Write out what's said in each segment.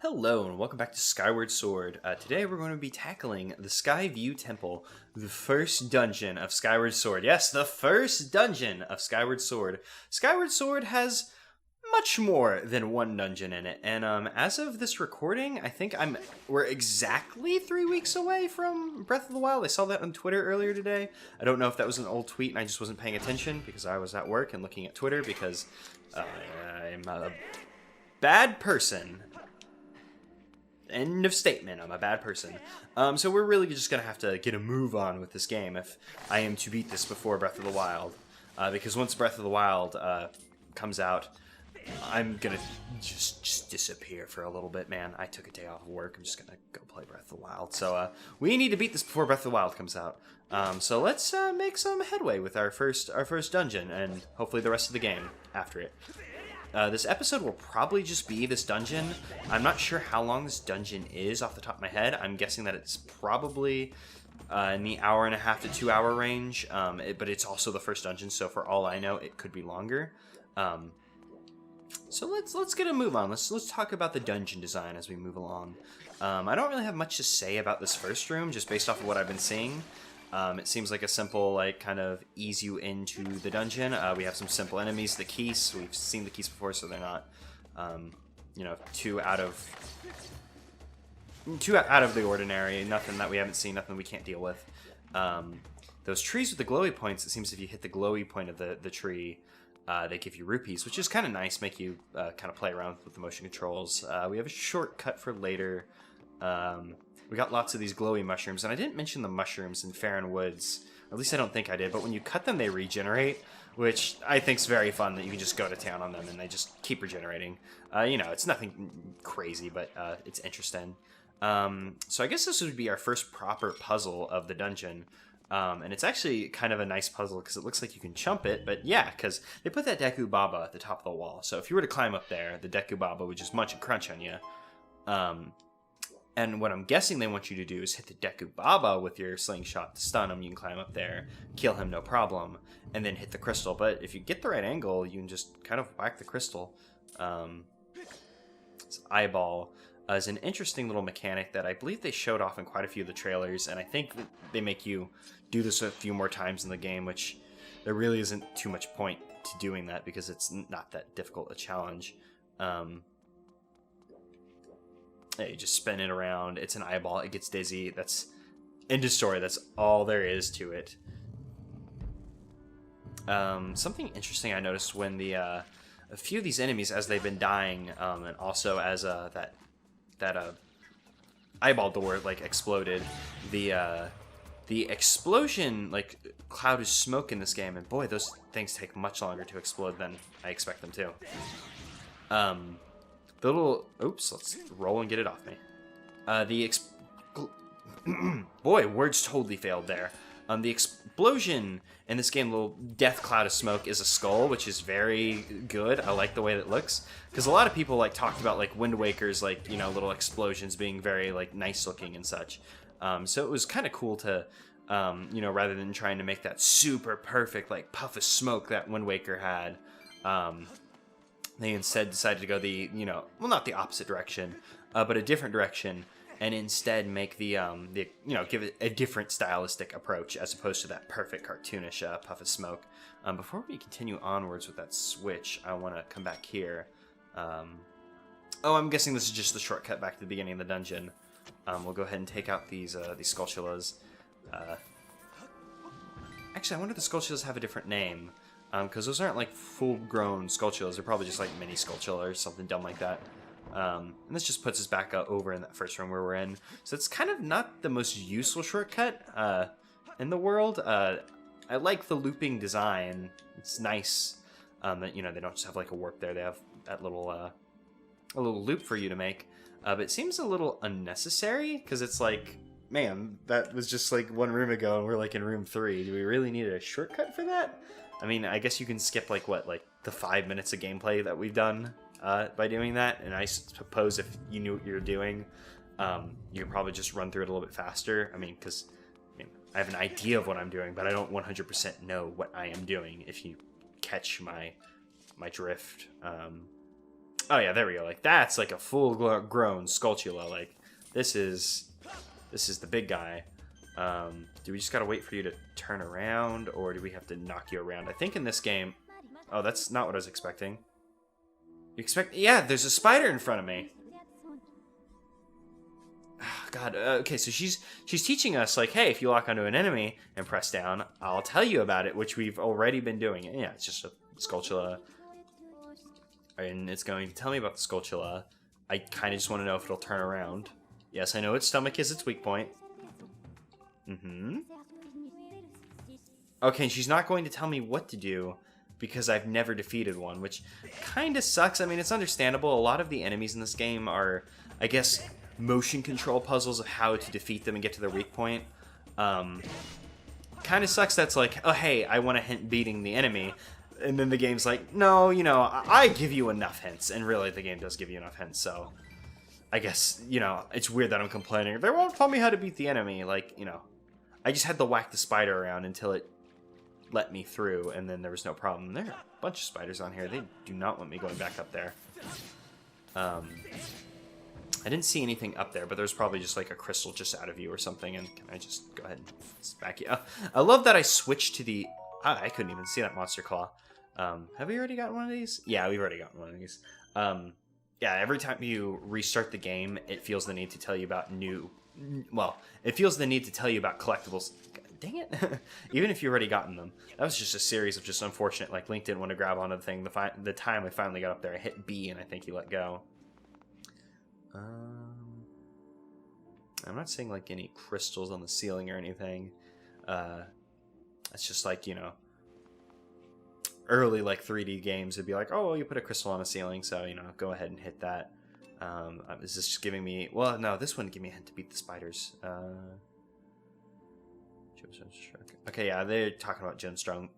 Hello and welcome back to Skyward Sword. Today we're going to be tackling the Skyview Temple, the first dungeon of Skyward Sword. Yes, the first dungeon of Skyward Sword. Skyward Sword has much more than one dungeon in it, and as of this recording, I think we're exactly 3 weeks away from Breath of the Wild. I saw that on Twitter earlier today. I don't know if that was an old tweet and I just wasn't paying attention because I was at work and looking at Twitter because I'm a bad person. End of statement. I'm a bad person. So we're really just going to have to get a move on with this game if I am to beat this before Breath of the Wild. Because once Breath of the Wild comes out, I'm going to just disappear for a little bit, man. I took a day off of work. I'm just going to go play Breath of the Wild. So we need to beat this before Breath of the Wild comes out. So let's make some headway with our first dungeon and hopefully the rest of the game after it. This episode will probably just be this dungeon. I'm not sure how long this dungeon is off the top of my head. I'm guessing that it's probably in the hour and a half to 2 hour range, but it's also the first dungeon, so for all I know, it could be longer. So let's get a move on. Let's talk about the dungeon design as we move along. I don't really have much to say about this first room, just based off of what I've been seeing. It seems like a simple, kind of ease you into the dungeon. We have some simple enemies, the Keys. We've seen the Keys before, so they're not, too out of the ordinary. Nothing that we haven't seen, nothing we can't deal with. Those trees with the glowy points, it seems if you hit the glowy point of the tree, they give you rupees, which is kind of nice, make you kind of play around with the motion controls. We have a shortcut for later. We got lots of these glowy mushrooms, and I didn't mention the mushrooms in Farron Woods. Or at least I don't think I did, but when you cut them, they regenerate, which I think is very fun that you can just go to town on them and they just keep regenerating. It's nothing crazy, but it's interesting. So I guess this would be our first proper puzzle of the dungeon. And it's actually kind of a nice puzzle because it looks like you can chump it, but yeah, because they put that Deku Baba at the top of the wall. So if you were to climb up there, the Deku Baba would just munch and crunch on you. And what I'm guessing they want you to do is hit the Deku Baba with your slingshot to stun him. You can climb up there, kill him, no problem, and then hit the crystal. But if you get the right angle, you can just kind of whack the crystal. This eyeball is an interesting little mechanic that I believe they showed off in quite a few of the trailers, and I think that they make you do this a few more times in the game, which there really isn't too much point to doing that because it's not that difficult a challenge. You just spin it around. It's an eyeball. It gets dizzy. That's end of story. That's all there is to it. Something interesting I noticed when a few of these enemies, as they've been dying, and also as that eyeball door exploded, the explosion cloud of smoke in this game, and boy, those things take much longer to explode than I expect them to. The little... Oops, let's roll and get it off me. Boy, words totally failed there. The explosion in this game, little death cloud of smoke, is a skull, which is very good. I like the way that it looks. Because a lot of people talked about Wind Waker's little explosions being very nice looking and such. So it was kind of cool to, rather than trying to make that super perfect puff of smoke that Wind Waker had, they instead decided to go not the opposite direction, but a different direction, and instead make give it a different stylistic approach as opposed to that perfect cartoonish puff of smoke. Before we continue onwards with that switch, I want to come back here. I'm guessing this is just the shortcut back to the beginning of the dungeon. We'll go ahead and take out these Skulltulas. Actually, I wonder if the Skulltulas have a different name. Because those aren't full-grown Skulltulas, they're probably just mini Skulltula or something dumb like that. And this just puts us back over in that first room where we're in. So it's kind of not the most useful shortcut in the world. I like the looping design. It's nice that they don't just have a warp there. They have that little a little loop for you to make. But it seems a little unnecessary because it's man, that was just 1 room ago and we're in room 3. Do we really need a shortcut for that? I mean, I guess you can skip the 5 minutes of gameplay that we've done by doing that, and I suppose if you knew what you were doing, you could probably just run through it a little bit faster. I mean, because I have an idea of what I'm doing, but I don't 100% know what I am doing, if you catch my drift. Oh yeah, there we go. Like that's like a full-grown Skulltula. Like this is the big guy. Do we just gotta wait for you to turn around, or do we have to knock you around? I think in this game... Oh, that's not what I was expecting. You expect... Yeah, there's a spider in front of me. Oh, God, okay, so she's teaching us, like, hey, if you lock onto an enemy and press down, I'll tell you about it, which we've already been doing. Yeah, it's just a Skulltula. And it's going to tell me about the Skulltula. I kind of just want to know if it'll turn around. Yes, I know its stomach is its weak point. Okay, she's not going to tell me what to do because I've never defeated one, which kind of sucks. I mean, it's understandable. A lot of the enemies in this game are, I guess, motion control puzzles of how to defeat them and get to their weak point. Kind of sucks that's like, oh, hey, I want to hint beating the enemy. And then the game's like, no, you know, I give you enough hints. And really, the game does give you enough hints, so... I guess, you know, it's weird that I'm complaining. They won't tell me how to beat the enemy. Like, you know, I just had to whack the spider around until it let me through, and then there was no problem. There are a bunch of spiders on here. They do not want me going back up there. I didn't see anything up there, but there's probably just like a crystal just out of view or something, and can I just go ahead and smack you? I love that I switched to the... I couldn't even see that monster claw. Have we already gotten one of these? Yeah, we've already gotten one of these. Yeah, every time you restart the game, it feels the need to tell you about new... Well, it feels the need to tell you about collectibles. Dang it. Even if you've already gotten them. That was just a series of just unfortunate, like, Link didn't want to grab onto the thing. The time I finally got up there, I hit B, and I think he let go. I'm not seeing, like, any crystals on the ceiling or anything. It's just like, you know... Early, like, 3D games would be like, oh, well, you put a crystal on a ceiling, so, you know, go ahead and hit that. Is this just giving me... Well, no, this wouldn't give me a hint to beat the spiders. Okay, yeah, they're talking about gemstones.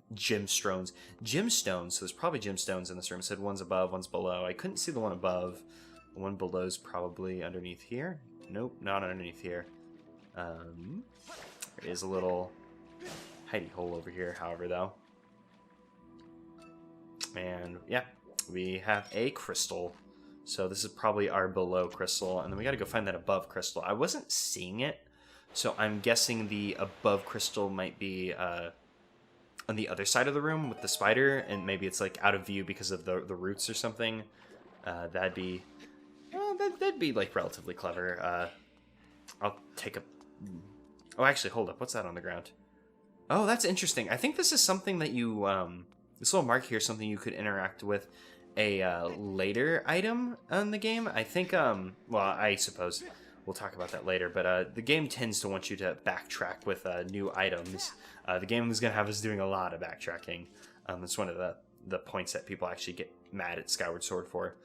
So there's probably gemstones in this room. It said one's above, one's below. I couldn't see the one above. The one below's probably underneath here. Nope, not underneath here. There is a little hidey hole over here, however, though. And yeah, we have a crystal. So this is probably our below crystal. And then we got to go find that above crystal. I wasn't seeing it, so I'm guessing the above crystal might be on the other side of the room with the spider. And maybe it's like out of view because of the roots or something. That'd be like relatively clever. I'll take a... Oh, actually, hold up. What's that on the ground? Oh, that's interesting. I think this is something that you... This little mark here is something you could interact with a later item in the game. I think, well, I suppose we'll talk about that later, but the game tends to want you to backtrack with new items. The game is going to have us doing a lot of backtracking. It's one of the points that people actually get mad at Skyward Sword for.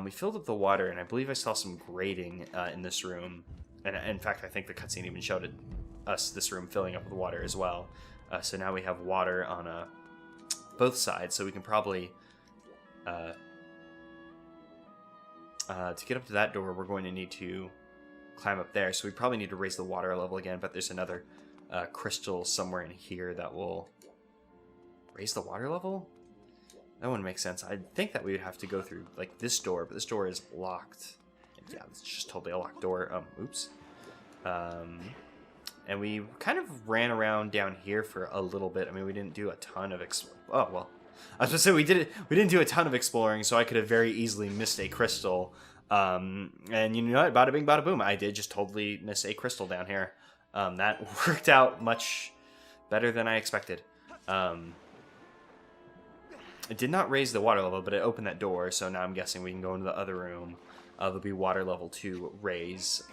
We filled up the water, and I believe I saw some grating in this room. And in fact, I think the cutscene even showed us this room filling up with water as well. So now we have water on both sides, so we can probably to get up to that door, we're going to need to climb up there, so we probably need to raise the water level again, but there's another crystal somewhere in here that will raise the water level. That wouldn't make sense. I think that we would have to go through like this door, but this door is locked. Yeah, it's just totally a locked door. Oops. And we kind of ran around down here for a little bit. I mean, we didn't do a ton of oh, well. I was going to say we didn't do a ton of exploring, so I could have very easily missed a crystal. And you know what? Bada bing, bada boom. I did just totally miss a crystal down here. That worked out much better than I expected. It did not raise the water level, but it opened that door, so now I'm guessing we can go into the other room. There'll be water level 2 raise.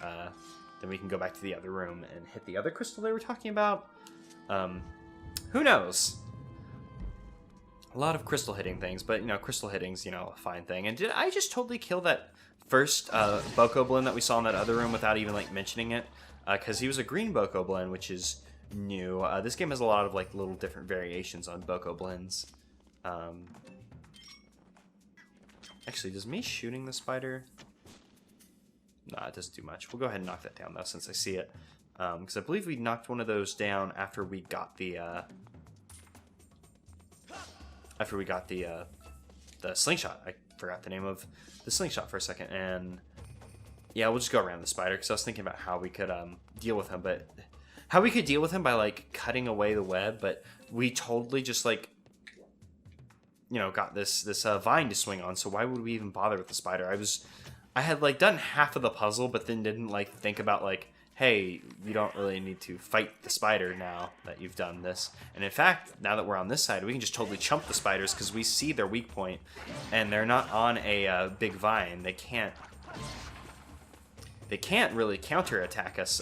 Then we can go back to the other room and hit the other crystal they were talking about. Who knows? A lot of crystal hitting things, but, you know, crystal hitting's, you know, a fine thing. And did I just totally kill that first Bokoblin that we saw in that other room without even, like, mentioning it? Because he was a green Bokoblin, which is new. This game has a lot of, like, little different variations on Bokoblins. Actually, does me shooting the spider... Nah, it doesn't do much. We'll go ahead and knock that down, though, since I see it. Because I believe we knocked one of those down after we got the slingshot. I forgot the name of the slingshot for a second, and yeah, we'll just go around the spider, because I was thinking about how we could deal with him, but how we could deal with him by, like, cutting away the web, but we totally just, like, you know, got this vine to swing on, so why would we even bother with the spider? I had, like, done half of the puzzle, but then didn't, like, think about, like, hey, you don't really need to fight the spider now that you've done this. And in fact, now that we're on this side, we can just totally chump the spiders, because we see their weak point, and they're not on a big vine. They can't really counterattack us.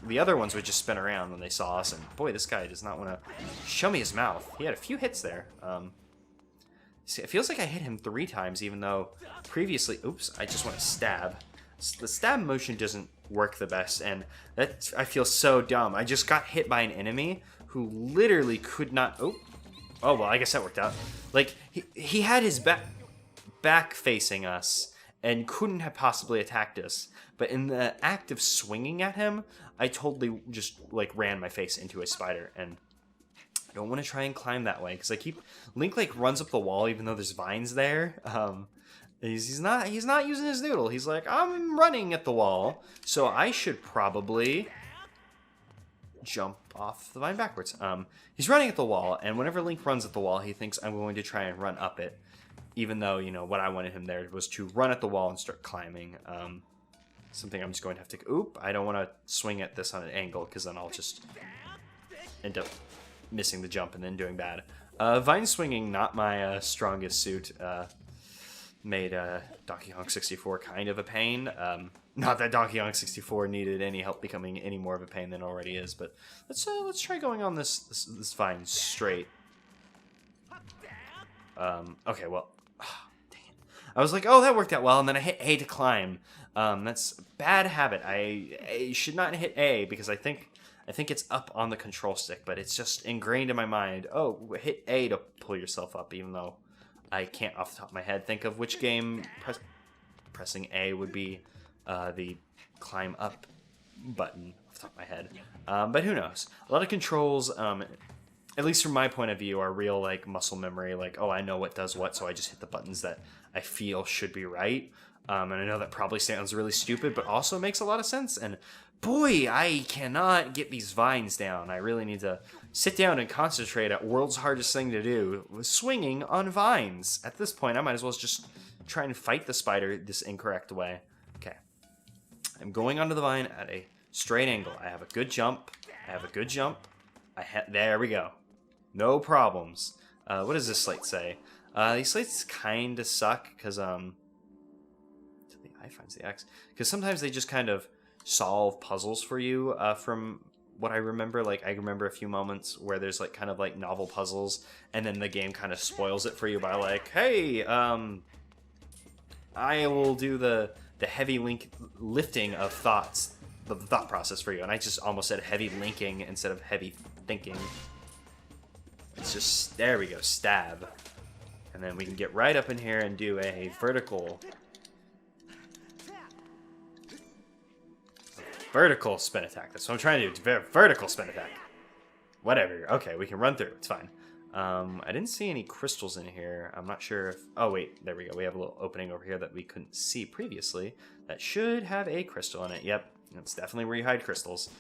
The other ones would just spin around when they saw us, and boy, this guy does not want to show me his mouth. He had a few hits there. See, it feels like I hit him 3 times, even though previously, oops, I just want to stab. The stab motion doesn't work the best, and that, I feel so dumb. I just got hit by an enemy who literally could not, oh well, I guess that worked out. Like, he had his back facing us, and couldn't have possibly attacked us. But in the act of swinging at him, I totally just, like, ran my face into a spider, and I don't want to try and climb that way, because Link, like, runs up the wall even though there's vines there. He's not using his noodle. He's like, I'm running at the wall, so I should probably jump off the vine backwards. He's running at the wall, and whenever Link runs at the wall, he thinks I'm going to try and run up it, even though, you know, what I wanted him there was to run at the wall and start climbing. Something I'm just going to have to... Oop, I don't want to swing at this on an angle, because then I'll just end up missing the jump and then doing bad. Vine swinging, not my strongest suit. Made Donkey Kong 64 kind of a pain. Not that Donkey Kong 64 needed any help becoming any more of a pain than it already is, but let's try going on this vine straight. Okay, well, dang it. I was like, oh, that worked out well, and then I hit A to climb. That's a bad habit. I should not hit A, because I think it's up on the control stick, but it's just ingrained in my mind. Oh, hit A to pull yourself up, even though I can't off the top of my head think of which game pressing A would be the climb up button off the top of my head. But who knows? A lot of controls, at least from my point of view, are real, like, muscle memory. Like, oh, I know what does what, so I just hit the buttons that I feel should be right. And I know that probably sounds really stupid, but also makes a lot of sense. And boy, I cannot get these vines down. I really need to sit down and concentrate at world's hardest thing to do, swinging on vines. At this point, I might as well just try and fight the spider this incorrect way. Okay. I'm going onto the vine at a straight angle. I have a good jump. There we go. No problems. What does this slate say? These slates kind of suck, because, I finds the X. Because sometimes they just kind of solve puzzles for you, from what I remember. Like, I remember a few moments where there's, like, kind of, like, novel puzzles, and then the game kind of spoils it for you by, like, hey, I will do the heavy lifting of thoughts, the thought process for you. And I just almost said heavy linking instead of heavy thinking. It's just, there we go, stab. And then we can get right up in here and do a vertical spin attack. That's what I'm trying to do. Vertical spin attack. Whatever. Okay, we can run through. It's fine. I didn't see any crystals in here. I'm not sure if... Oh, wait. There we go. We have a little opening over here that we couldn't see previously. That should have a crystal in it. Yep. That's definitely where you hide crystals.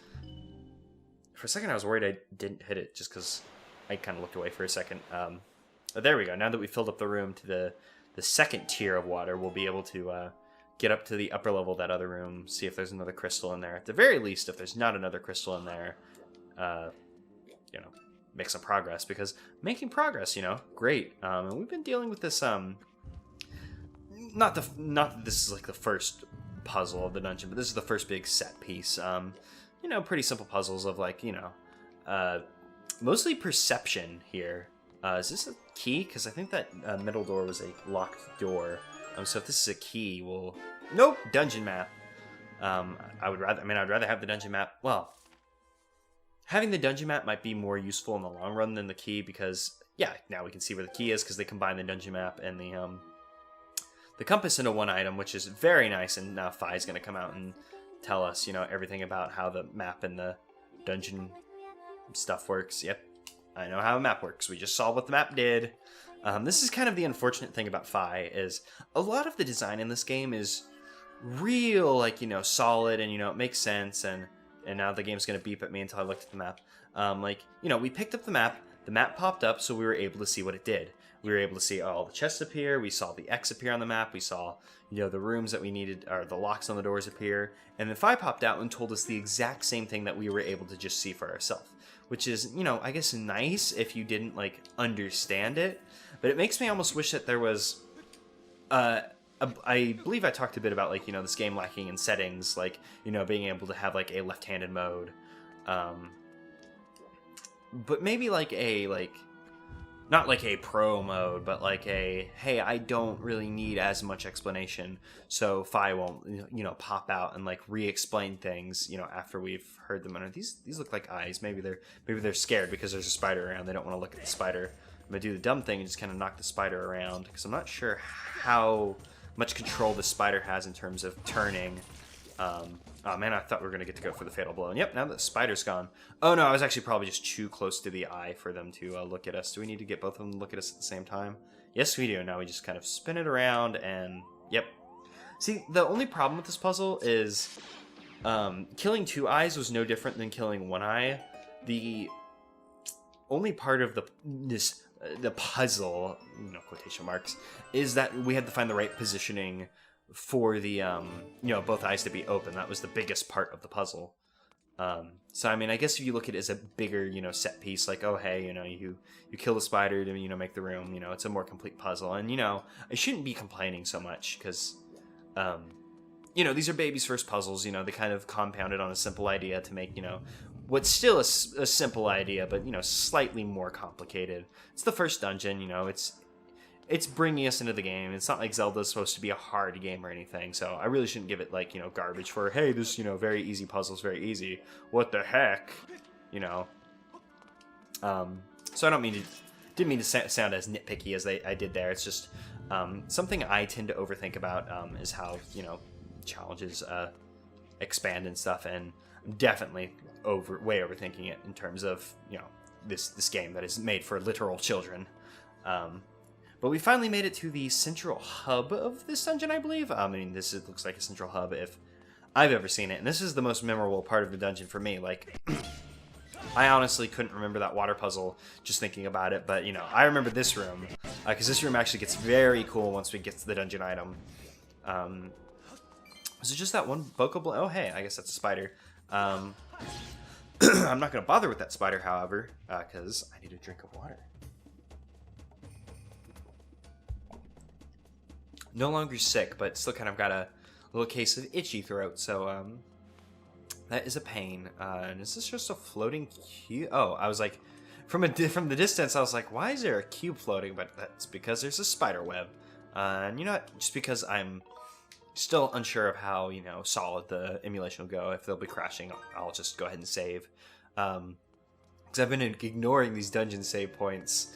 For a second, I was worried I didn't hit it just because I kind of looked away for a second. But there we go. Now that we filled up the room to the second tier of water, we'll be able to get up to the upper level of that other room, see if there's another crystal in there. At the very least, if there's not another crystal in there, you know, make some progress, because making progress, you know, great. And we've been dealing with this, not that this is like the first puzzle of the dungeon, but this is the first big set piece. You know, pretty simple puzzles of, like, you know, mostly perception here. Is this a key? Because I think that middle door was a locked door. So if this is a key, we'll... Nope! Dungeon map. I'd rather have the dungeon map. Well, having the dungeon map might be more useful in the long run than the key, because, yeah, now we can see where the key is, because they combine the dungeon map and the compass into one item, which is very nice, and now Fi's going to come out and tell us, you know, everything about how the map and the dungeon stuff works. Yep, I know how a map works. We just saw what the map did. This is kind of the unfortunate thing about Fi, is a lot of the design in this game is real, like, you know, solid, and, you know, it makes sense, and now the game's going to beep at me until I looked at the map. Like, you know, we picked up the map popped up, so we were able to see what it did. We were able to see all the chests appear, we saw the X appear on the map, we saw, you know, the rooms that we needed, or the locks on the doors appear, and then Fi popped out and told us the exact same thing that we were able to just see for ourselves. Which is, you know, I guess nice if you didn't, like, understand it, but it makes me almost wish that there was, I believe I talked a bit about, like, you know, this game lacking in settings, like, you know, being able to have, like, a left-handed mode, but maybe, like, not like a pro mode, but like a, hey, I don't really need as much explanation, so Fi won't, you know, pop out and like re-explain things, you know, after we've heard them. And these look like eyes. Maybe they're scared because there's a spider around. They don't want to look at the spider. I'm gonna do the dumb thing and just kind of knock the spider around, because I'm not sure how much control the spider has in terms of turning. Oh man, I thought we were going to get to go for the fatal blow. And yep, now the spider's gone. Oh no, I was actually probably just too close to the eye for them to look at us. Do we need to get both of them to look at us at the same time? Yes, we do. Now we just kind of spin it around and yep. See, the only problem with this puzzle is killing two eyes was no different than killing one eye. The only part of the puzzle, you know, quotation marks, is that we had to find the right positioning for the, you know, both eyes to be open. That was the biggest part of the puzzle. So, I mean, I guess if you look at it as a bigger, you know, set piece, like, oh, hey, you know, you kill the spider to, you know, make the room, you know, it's a more complete puzzle. And, you know, I shouldn't be complaining so much because, you know, these are baby's first puzzles, you know, they kind of compounded on a simple idea to make, you know, what's still a simple idea, but, you know, slightly more complicated. It's the first dungeon, you know, it's bringing us into the game. It's not like Zelda's supposed to be a hard game or anything, so I really shouldn't give it, like, you know, garbage for, hey, this, you know, very easy puzzle's very easy. What the heck? You know? So I didn't mean to sound as nitpicky as I did there. It's just, something I tend to overthink about, is how, you know, challenges, expand and stuff, and I'm definitely way overthinking it in terms of, you know, this game that is made for literal children. But we finally made it to the central hub of this dungeon, I believe. I mean, looks like a central hub if I've ever seen it. And this is the most memorable part of the dungeon for me. Like, I honestly couldn't remember that water puzzle just thinking about it. But, you know, I remember this room. Because this room actually gets very cool once we get to the dungeon item. Was it just that one Bokeh? Oh, hey, I guess that's a spider. I'm not going to bother with that spider, however, because I need a drink of water. No longer sick, but still kind of got a little case of itchy throat, so that is a pain. And is this just a floating cube? Oh, I was like, from the distance, I was like, why is there a cube floating? But that's because there's a spider web. And you know what? Just because I'm still unsure of how, you know, solid the emulation will go, if they'll be crashing, I'll just go ahead and save. Because I've been ignoring these dungeon save points.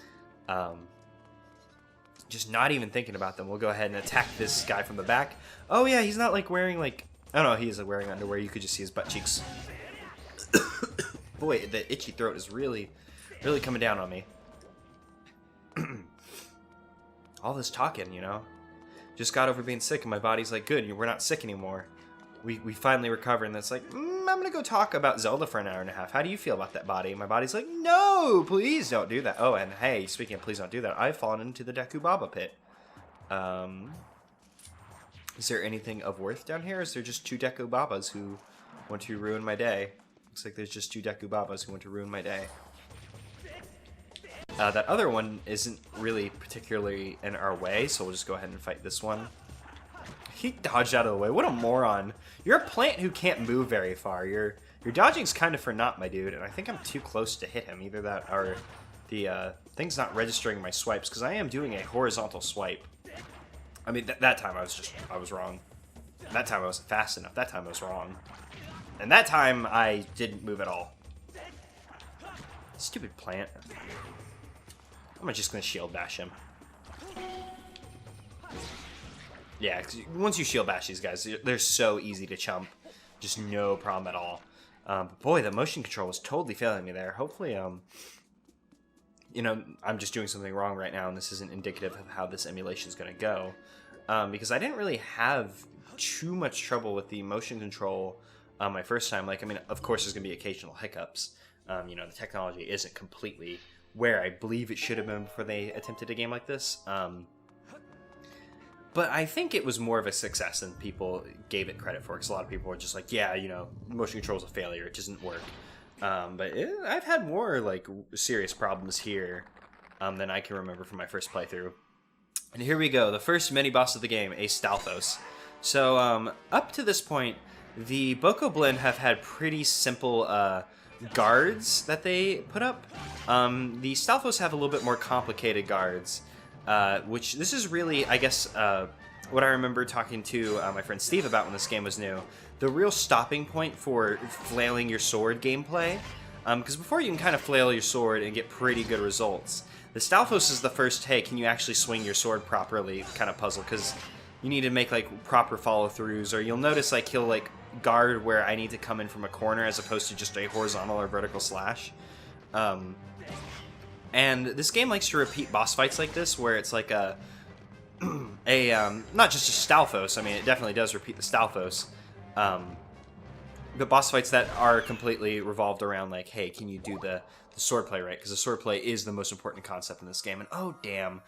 Just not even thinking about them. We'll go ahead and attack this guy from the back. Oh yeah, he's not like wearing like, oh no, he is wearing underwear. You could just see his butt cheeks. Boy, the itchy throat is really coming down on me. All this talking, you know. Just got over being sick and my body's like, good, we're not sick anymore. We finally recover, and that's like, I'm gonna go talk about Zelda for an hour and a half. How do you feel about that body? And my body's like, no, please don't do that. Oh, and hey, speaking of please don't do that, I've fallen into the Deku Baba pit. Is there anything of worth down here? Or is there just two Deku Babas who want to ruin my day? Looks like there's just two Deku Babas who want to ruin my day. That other one isn't really particularly in our way, so we'll just go ahead and fight this one. He dodged out of the way. What a moron. You're a plant who can't move very far. Your dodging's kind of for naught, my dude, and I think I'm too close to hit him. Either that or the thing's not registering my swipes, because I am doing a horizontal swipe. I mean, that time I was wrong. That time I wasn't fast enough. That time I was wrong. And that time I didn't move at all. Stupid plant. I'm just going to shield bash him. Yeah, 'cause once you shield bash these guys, they're so easy to chump. Just no problem at all. But boy, the motion control was totally failing me there. Hopefully you know, I'm just doing something wrong right now, and this isn't indicative of how this emulation is going to go. Because I didn't really have too much trouble with the motion control my first time. Like, I mean, of course, there's going to be occasional hiccups. You know, the technology isn't completely where I believe it should have been before they attempted a game like this. But I think it was more of a success than people gave it credit for, because a lot of people were just like, yeah, you know, motion control is a failure, it doesn't work. I've had more, like, serious problems here than I can remember from my first playthrough. And here we go, the first mini-boss of the game, a Stalfos. So, up to this point, the Boko Blend have had pretty simple guards that they put up. The Stalfos have a little bit more complicated guards, which this is really, I guess, what I remember talking to my friend Steve about when this game was new. The real stopping point for flailing your sword gameplay, because before you can kind of flail your sword and get pretty good results. The Stalfos is the first, hey, can you actually swing your sword properly kind of puzzle, because you need to make, like, proper follow-throughs, or you'll notice, like, he'll, like, guard where I need to come in from a corner as opposed to just a horizontal or vertical slash. And this game likes to repeat boss fights like this, where it's like not just a Stalfos, I mean, it definitely does repeat the Stalfos, but boss fights that are completely revolved around, like, hey, can you do the swordplay right? Because the swordplay is the most important concept in this game, and oh, damn.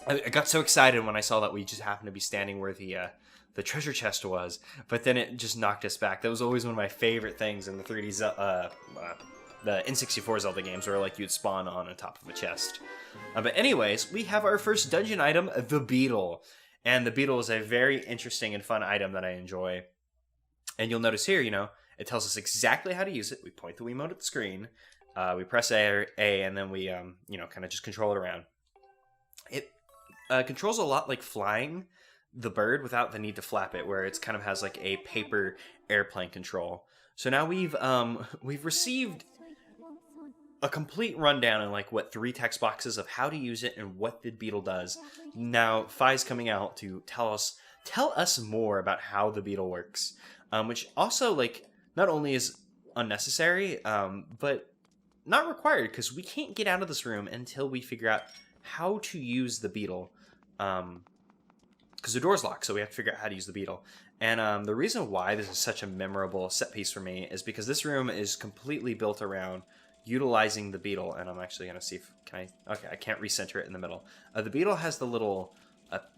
I got so excited when I saw that we just happened to be standing where the treasure chest was, but then it just knocked us back. That was always one of my favorite things in the 3D, the N64 Zelda games, where, like, you'd spawn on top of a chest. But anyways, we have our first dungeon item, the Beetle. And the Beetle is a very interesting and fun item that I enjoy. And you'll notice here, you know, it tells us exactly how to use it. We point the Wiimote at the screen, we press A, and then we, you know, kind of just control it around. It controls a lot like flying the bird without the need to flap it, where it kind of has like a paper airplane control. So now we've received a complete rundown in, like, what, 3 text boxes of how to use it and what the Beetle does. Now Phi's coming out to tell us more about how the Beetle works, which also, like, not only is unnecessary, but not required, because we can't get out of this room until we figure out how to use the Beetle, because the door's locked, so we have to figure out how to use the Beetle. And the reason why this is such a memorable set piece for me is because this room is completely built around utilizing the Beetle, and I'm actually going to see if, okay, I can't recenter it in the middle. The Beetle has the little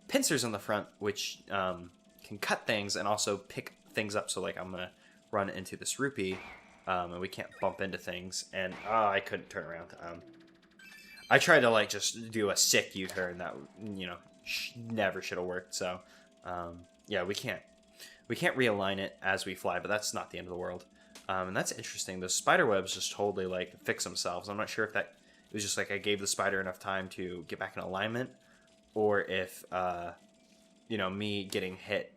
pincers on the front, which can cut things and also pick things up, so, like, I'm going to run into this rupee, and we can't bump into things, and I couldn't turn around. I tried to, like, just do a sick U-turn that, you know, never should have worked, so, yeah, we can't realign it as we fly, but that's not the end of the world. And that's interesting. The spider webs just totally, like, fix themselves. I'm not sure if it was just, like, I gave the spider enough time to get back in alignment, or if, you know, me getting hit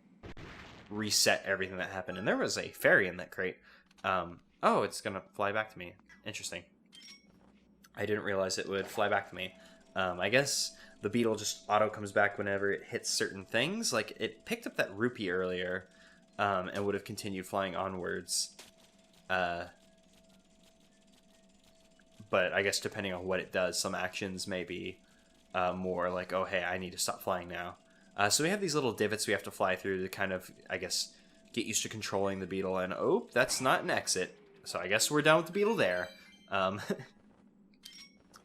reset everything that happened. And there was a fairy in that crate. Oh, it's gonna fly back to me. Interesting. I didn't realize it would fly back to me. I guess the Beetle just auto comes back whenever it hits certain things. Like, it picked up that rupee earlier, and would have continued flying onwards. But I guess depending on what it does, some actions may be more like, oh, hey, I need to stop flying now. So we have these little divots we have to fly through to kind of, I guess, get used to controlling the Beetle. And, oh, that's not an exit. So I guess we're done with the Beetle there. I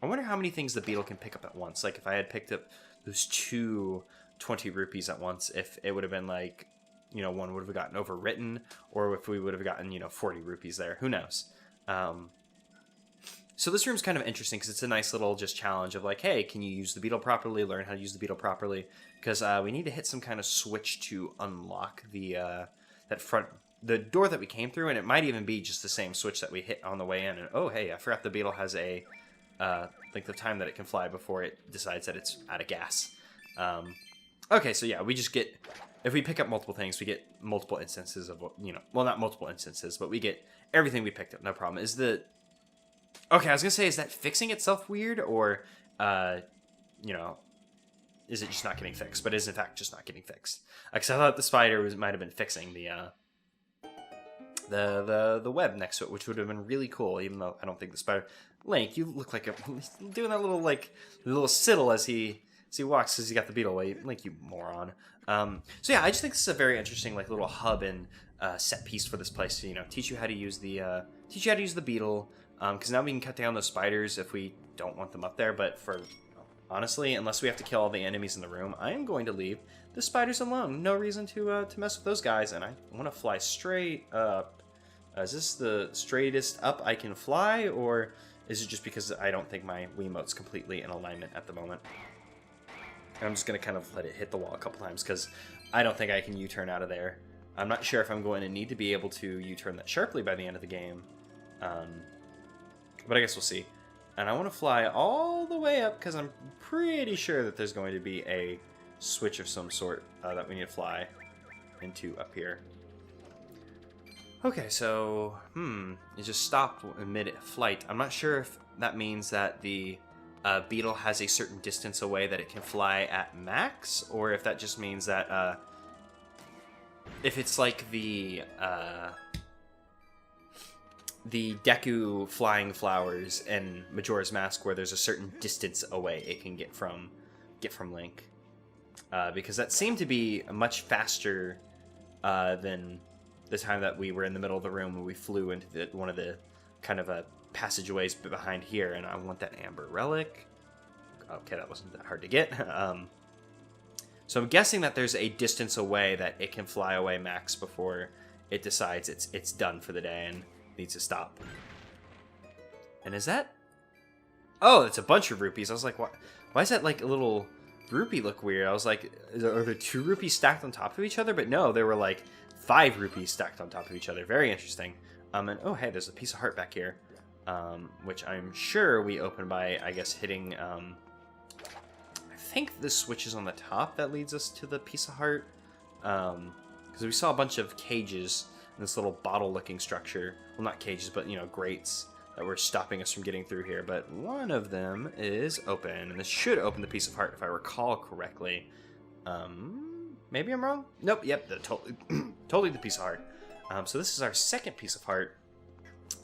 wonder how many things the Beetle can pick up at once. Like, if I had picked up those 2 20 rupees at once, if it would have been like, you know, one would have gotten overwritten, or if we would have gotten, you know, 40 rupees there. Who knows? So this room's kind of interesting because it's a nice little just challenge of, like, hey, can you use the Beetle properly? Learn how to use the Beetle properly. Because we need to hit some kind of switch to unlock the the door that we came through, and it might even be just the same switch that we hit on the way in. And oh, hey, I forgot the Beetle has a like the time that it can fly before it decides that it's out of gas. Okay, so yeah, we just get, if we pick up multiple things, we get multiple instances of, you know, well, not multiple instances, but we get everything we picked up, no problem. Okay, I was gonna say, is that fixing itself weird, or, you know, is it just not getting fixed? But it is in fact just not getting fixed. Because I thought the spider might have been fixing the web next to it, which would have been really cool, even though I don't think the spider... Link, you look like he's doing that little little sidle as he walks, as he got the beetle away. Link, you moron. So yeah, I just think this is a very interesting little hub and set piece for this place to teach you how to use the beetle. Because now we can cut down those spiders if we don't want them up there. But honestly, unless we have to kill all the enemies in the room, I am going to leave the spiders alone. No reason to mess with those guys, and I want to fly straight up. Is this the straightest up I can fly, or is it just because I don't think my Wiimote's completely in alignment at the moment? I'm just going to kind of let it hit the wall a couple times, because I don't think I can U-turn out of there. I'm not sure if I'm going to need to be able to U-turn that sharply by the end of the game. But I guess we'll see. And I want to fly all the way up, because I'm pretty sure that there's going to be a switch of some sort that we need to fly into up here. Okay, so, it just stopped mid-flight. I'm not sure if that means that the beetle has a certain distance away that it can fly at max, or if that just means that, if it's like the Deku flying flowers in Majora's Mask, where there's a certain distance away it can get from Link. Because that seemed to be much faster than the time that we were in the middle of the room when we flew into one of the kind of passageways behind here, and I want that amber relic. Okay, that wasn't that hard to get. So I'm guessing that there's a distance away that it can fly away max before it decides it's done for the day and needs to stop. And is that... Oh, it's a bunch of rupees. I was like, why is that like a little rupee look weird? I was like, are there 2 rupees stacked on top of each other? But no, there were like 5 rupees stacked on top of each other. Very interesting. And oh, hey, there's a piece of heart back here, which I'm sure we open by, I guess, hitting... I think the switch is on the top that leads us to the piece of heart. Because we saw a bunch of cages in this little bottle-looking structure. Well, not cages, but, grates that were stopping us from getting through here. But one of them is open, and this should open the piece of heart if I recall correctly. Maybe I'm wrong? Nope, yep, totally the piece of heart. So this is our second piece of heart.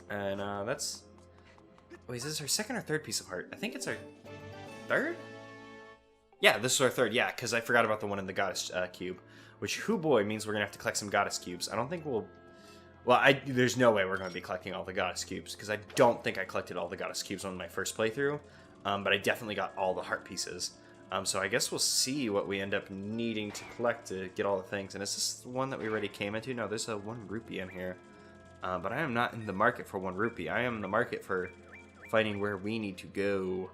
And that's... Wait, is this our second or third piece of heart? I think it's our third? Yeah, this is our third, yeah, because I forgot about the one in the goddess cube. Which, hoo boy, means we're going to have to collect some goddess cubes. I don't think we'll... Well, there's no way we're going to be collecting all the goddess cubes, because I don't think I collected all the goddess cubes on my first playthrough. But I definitely got all the heart pieces. So I guess we'll see what we end up needing to collect to get all the things. And is this the one that we already came into? No, there's a 1 rupee in here. But I am not in the market for 1 rupee. I am in the market for finding where we need to go.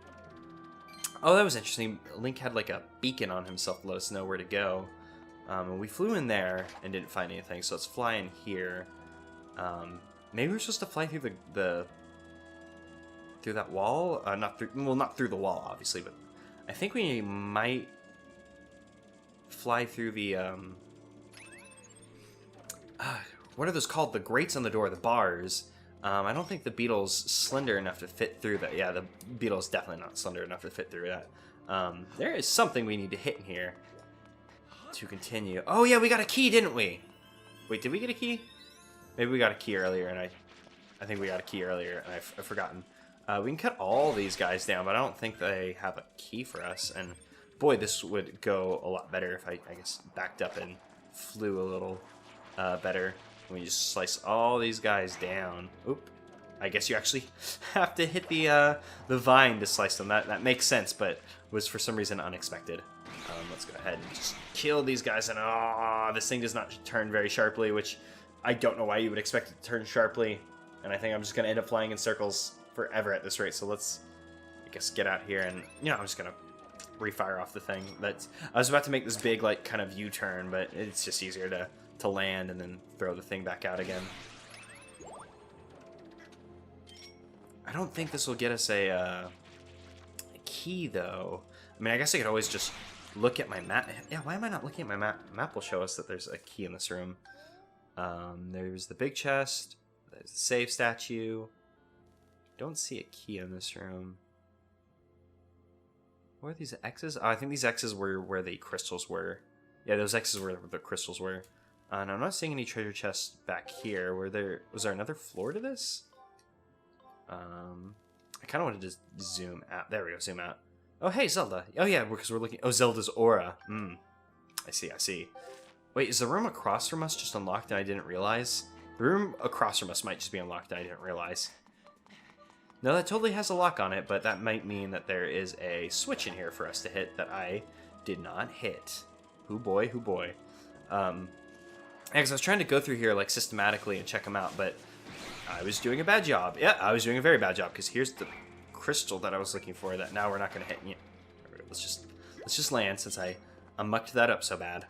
Oh, that was interesting. Link had like a beacon on himself to let us know where to go. And we flew in there and didn't find anything, so let's fly in here. Maybe we're supposed to fly through through that wall? Not through the wall, obviously, but I think we might fly through the, what are those called? The grates on the door, the bars. I don't think the beetle's slender enough to fit through that. Yeah, the beetle's definitely not slender enough to fit through that. There is something we need to hit in here to continue. Oh yeah, we got a key, didn't we? Wait, did we get a key? Maybe we got a key earlier, and I think we got a key earlier, and I've forgotten. We can cut all these guys down, but I don't think they have a key for us. And boy, this would go a lot better if I guess, backed up and flew a little better. We just slice all these guys down. Oop. I guess you actually have to hit the vine to slice them. That makes sense, but was for some reason unexpected. Let's go ahead and just kill these guys. And this thing does not turn very sharply, which I don't know why you would expect it to turn sharply. And I think I'm just going to end up flying in circles forever at this rate. So let's, I guess, get out here and, I'm just going to refire off the thing. I was about to make this big, kind of U-turn, but it's just easier to land and then throw the thing back out again. I don't think this will get us a key, though. I mean, I guess I could always just look at my map. Yeah, why am I not looking at my map? Map will show us that there's a key in this room. There's the big chest. There's the save statue. Don't see a key in this room. What are these X's? Oh, I think these X's were where the crystals were. Yeah, those X's were where the crystals were. And I'm not seeing any treasure chests back here. Was there another floor to this? I kind of wanted to zoom out. There we go, zoom out. Oh, hey, Zelda. Oh, yeah, because we're looking... Oh, Zelda's aura. I see. Wait, is the room across from us just unlocked and I didn't realize? The room across from us might just be unlocked and I didn't realize. No, that totally has a lock on it, but that might mean that there is a switch in here for us to hit that I did not hit. Hoo boy. Because I was trying to go through here like systematically and check them out, but I was doing a bad job. Yeah, I was doing a very bad job, because here's the crystal that I was looking for that now we're not going to hit. Yeah. Let's just land, since I mucked that up so bad.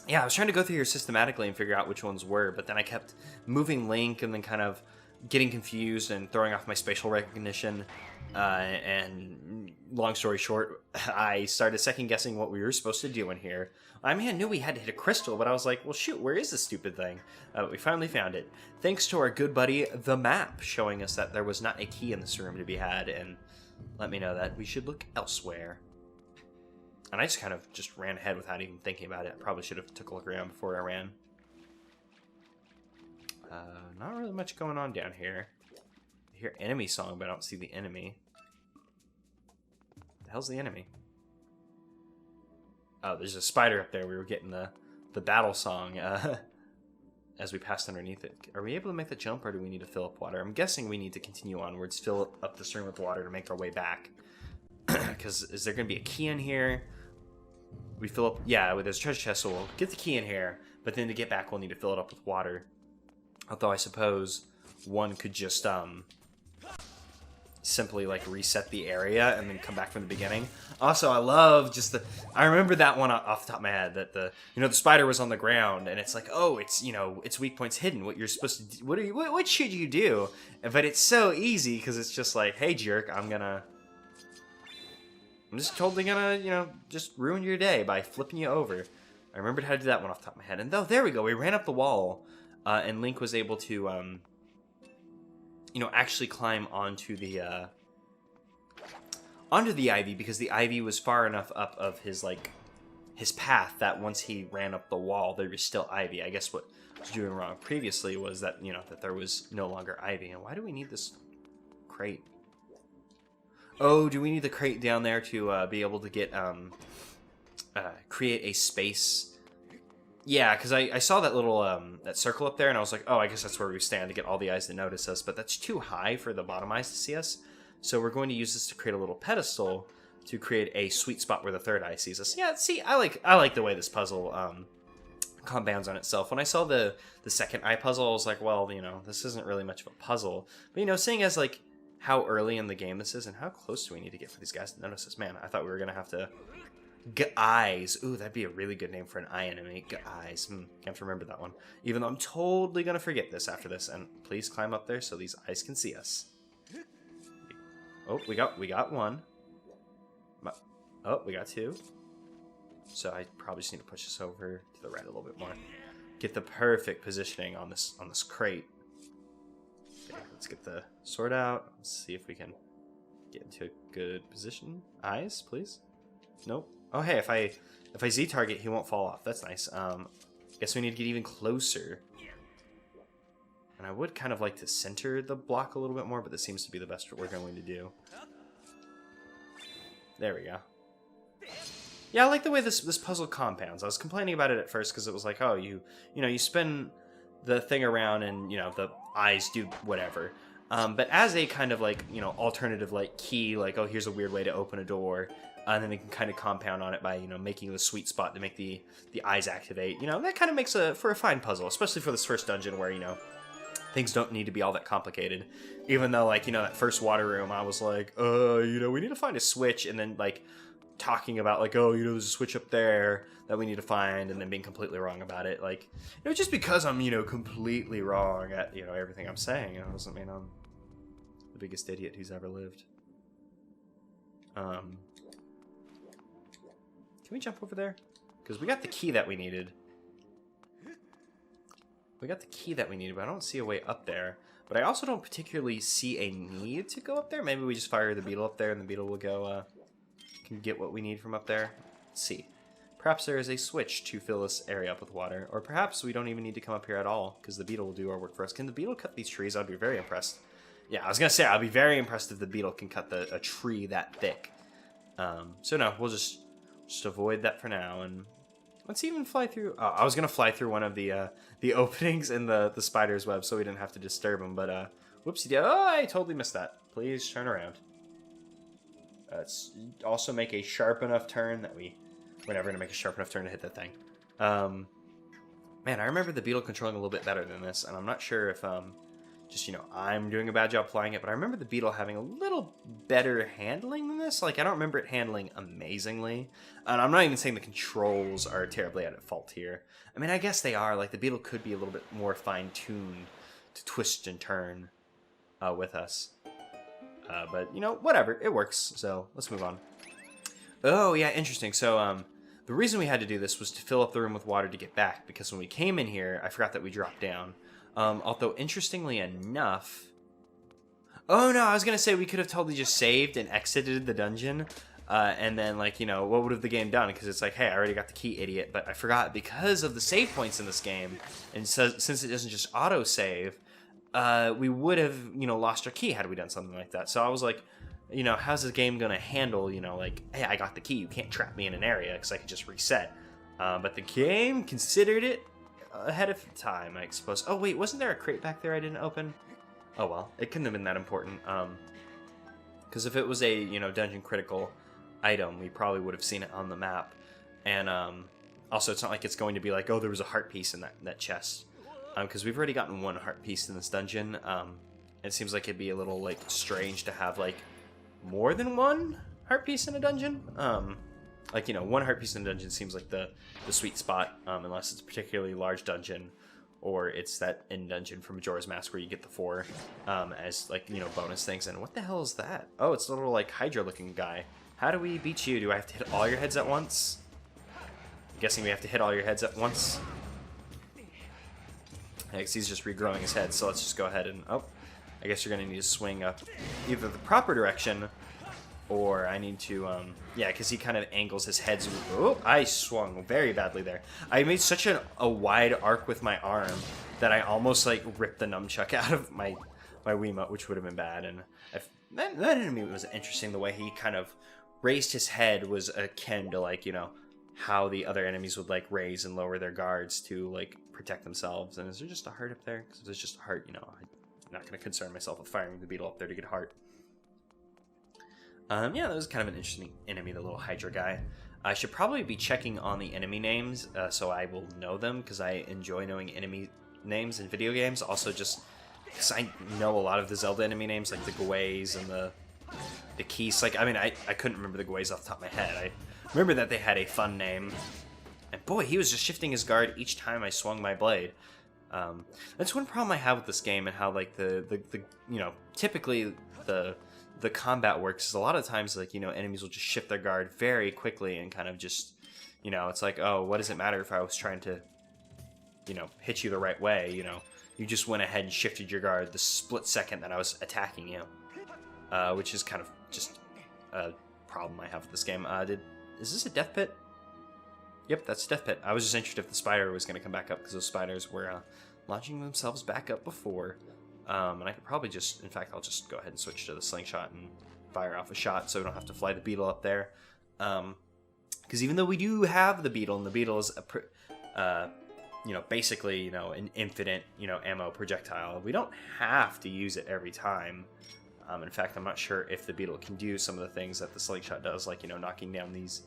Yeah, I was trying to go through here systematically and figure out which ones were, but then I kept moving Link and then kind of getting confused and throwing off my spatial recognition. And long story short, I started second guessing what we were supposed to do in here. I mean, I knew we had to hit a crystal, but I was like, well, shoot, where is this stupid thing? We finally found it. Thanks to our good buddy, the map, showing us that there was not a key in this room to be had, and let me know that we should look elsewhere. And I just kind of just ran ahead without even thinking about it. I probably should have took a look around before I ran. Not really much going on down here. I hear enemy song, but I don't see the enemy. The hell's the enemy? Oh, there's a spider up there. We were getting the battle song as we passed underneath it. Are we able to make the jump, or do we need to fill up water? I'm guessing we need to continue onwards, fill up this room with water to make our way back. Because is there going to be a key in here? We fill up... Yeah, with this treasure chest, so we'll get the key in here, but then to get back, we'll need to fill it up with water. Although I suppose one could just simply like reset the area and then come back from the beginning. Also, I love just the... I remember that one off the top of my head, that the spider was on the ground, and it's like, oh, it's its weak point's hidden. What you're supposed to do, what should you do? But it's so easy, because it's just like, hey jerk, I'm just totally gonna, just ruin your day by flipping you over. I remembered how to do that one off the top of my head. And there we go. We ran up the wall, and Link was able to, actually climb onto the ivy, because the ivy was far enough up of his path that once he ran up the wall, there was still ivy. I guess what I was doing wrong previously was that, that there was no longer ivy. And why do we need this crate? Oh, do we need the crate down there to be able to get create a space? Yeah, because I saw that little that circle up there, and I was like, oh, I guess that's where we stand to get all the eyes to notice us. But that's too high for the bottom eyes to see us. So we're going to use this to create a little pedestal to create a sweet spot where the third eye sees us. Yeah, see, I like the way this puzzle compounds on itself. When I saw the second eye puzzle, I was like, well, this isn't really much of a puzzle. But seeing as how early in the game this is, and how close do we need to get for these guys to notice us? Man, I thought we were gonna have to... Eyes. Ooh, that'd be a really good name for an eye enemy. Eyes. Have to remember that one. Even though I'm totally gonna forget this after this. And please climb up there so these eyes can see us. Oh, we got one. Oh, we got two. So I probably just need to push this over to the right a little bit more. Get the perfect positioning on this crate. Okay, let's get the sword out. Let's see if we can get into a good position. Eyes, please. Nope. Oh, hey, if I Z target, he won't fall off. That's nice. Guess we need to get even closer. And I would kind of like to center the block a little bit more, but this seems to be the best we're going to do. There we go. Yeah, I like the way this puzzle compounds. I was complaining about it at first because it was like, oh, you spin the thing around and, the eyes do whatever. But as a kind of alternative key, oh, here's a weird way to open a door, and then they can kind of compound on it by, making the sweet spot to make the eyes activate. That kind of makes for a fine puzzle, especially for this first dungeon where, things don't need to be all that complicated. Even though, that first water room, I was like, we need to find a switch, and then, talking about, oh, there's a switch up there that we need to find, and then being completely wrong about it. Just because I'm, completely wrong at, everything I'm saying, doesn't mean I'm the biggest idiot who's ever lived. Can we jump over there? Because we got the key that we needed. But I don't see a way up there. But I also don't particularly see a need to go up there. Maybe we just fire the beetle up there, and the beetle will go, can get what we need from up there. Let's see. Perhaps there is a switch to fill this area up with water. Or perhaps we don't even need to come up here at all, because the beetle will do our work for us. Can the beetle cut these trees? I'd be very impressed. Yeah, I was gonna say I'll be very impressed if the beetle can cut a tree that thick. So no, we'll just avoid that for now, and let's even fly through. Oh, I was gonna fly through one of the openings in the spider's web, so we didn't have to disturb him. But whoopsie! Oh, I totally missed that. Please turn around. Let's also make a sharp enough turn that we're never gonna make a sharp enough turn to hit that thing. Man, I remember the beetle controlling a little bit better than this, and I'm not sure if just, you know, I'm doing a bad job flying it, but I remember the beetle having a little better handling than this. Like, I don't remember it handling amazingly. And I'm not even saying the controls are terribly at fault here. I mean, I guess they are. Like, the beetle could be a little bit more fine-tuned to twist and turn with us. But, you know, whatever. It works. So, let's move on. Oh, yeah, interesting. So, the reason we had to do this was to fill up the room with water to get back, because when we came in here, I forgot that we dropped down. Although, interestingly enough... Oh, no, I was going to say we could have totally just saved and exited the dungeon. And then, like, you know, what would have the game done? Because it's like, hey, I already got the key, idiot. But I forgot, because of the save points in this game, and so, since it doesn't just auto-save, we would have, you know, lost our key had we done something like that. So I was like, you know, how's this game going to handle, you know, like, hey, I got the key. You can't trap me in an area because I can just reset. But the game considered it ahead of time, I suppose. Oh, wait, wasn't there a crate back there I didn't open? Oh, well, it couldn't have been that important. Because if it was a, you know, dungeon critical item, we probably would have seen it on the map. And also, it's not like it's going to be like, oh, there was a heart piece in that chest. Because we've already gotten one heart piece in this dungeon. It seems like it'd be a little, like, strange to have, like, more than one heart piece in a dungeon. Like, you know, one heart piece in a dungeon seems like the sweet spot, unless it's a particularly large dungeon, or it's that end dungeon from Majora's Mask where you get the 4 as, like, you know, bonus things. And what the hell is that? Oh, it's a little, like, Hydra-looking guy. How do we beat you? Do I have to hit all your heads at once? I'm guessing we have to hit all your heads at once. I guess he's just regrowing his head, so let's just go ahead and... Oh, I guess you're going to need to swing up either the proper direction, or I need to... yeah, because he kind of angles his head. Oh, I swung very badly there. I made such a wide arc with my arm that I almost, like, ripped the nunchuck out of my Wiimote, which would have been bad. And that enemy was interesting. The way he kind of raised his head was akin to, like, you know, how the other enemies would, like, raise and lower their guards to, like, protect themselves. And is there just a heart up there? Because if there's just a heart, you know, I'm not going to concern myself with firing the beetle up there to get a heart. Yeah, that was kind of an interesting enemy, the little Hydra guy. I should probably be checking on the enemy names, so I will know them, because I enjoy knowing enemy names in video games. Also, just because I know a lot of the Zelda enemy names, like the Gways and the Keys. Like, I mean, I couldn't remember the Gways off the top of my head. I remember that they had a fun name. And boy, he was just shifting his guard each time I swung my blade. That's one problem I have with this game, and how, like, the you know, typically the combat works is a lot of times, like, you know, enemies will just shift their guard very quickly and kind of just, you know, it's like, oh, what does it matter if I was trying to, you know, hit you the right way? You know, you just went ahead and shifted your guard the split second that I was attacking you, which is kind of just a problem I have with this game. Is this a death pit? Yep, that's a death pit. I was just interested if the spider was going to come back up, because those spiders were launching themselves back up before. And I could probably just, in fact, I'll just go ahead and switch to the slingshot and fire off a shot so we don't have to fly the beetle up there. Because even though we do have the beetle, and the beetle is, you know, basically, you know, an infinite, you know, ammo projectile, we don't have to use it every time. In fact, I'm not sure if the beetle can do some of the things that the slingshot does, like, you know, knocking down these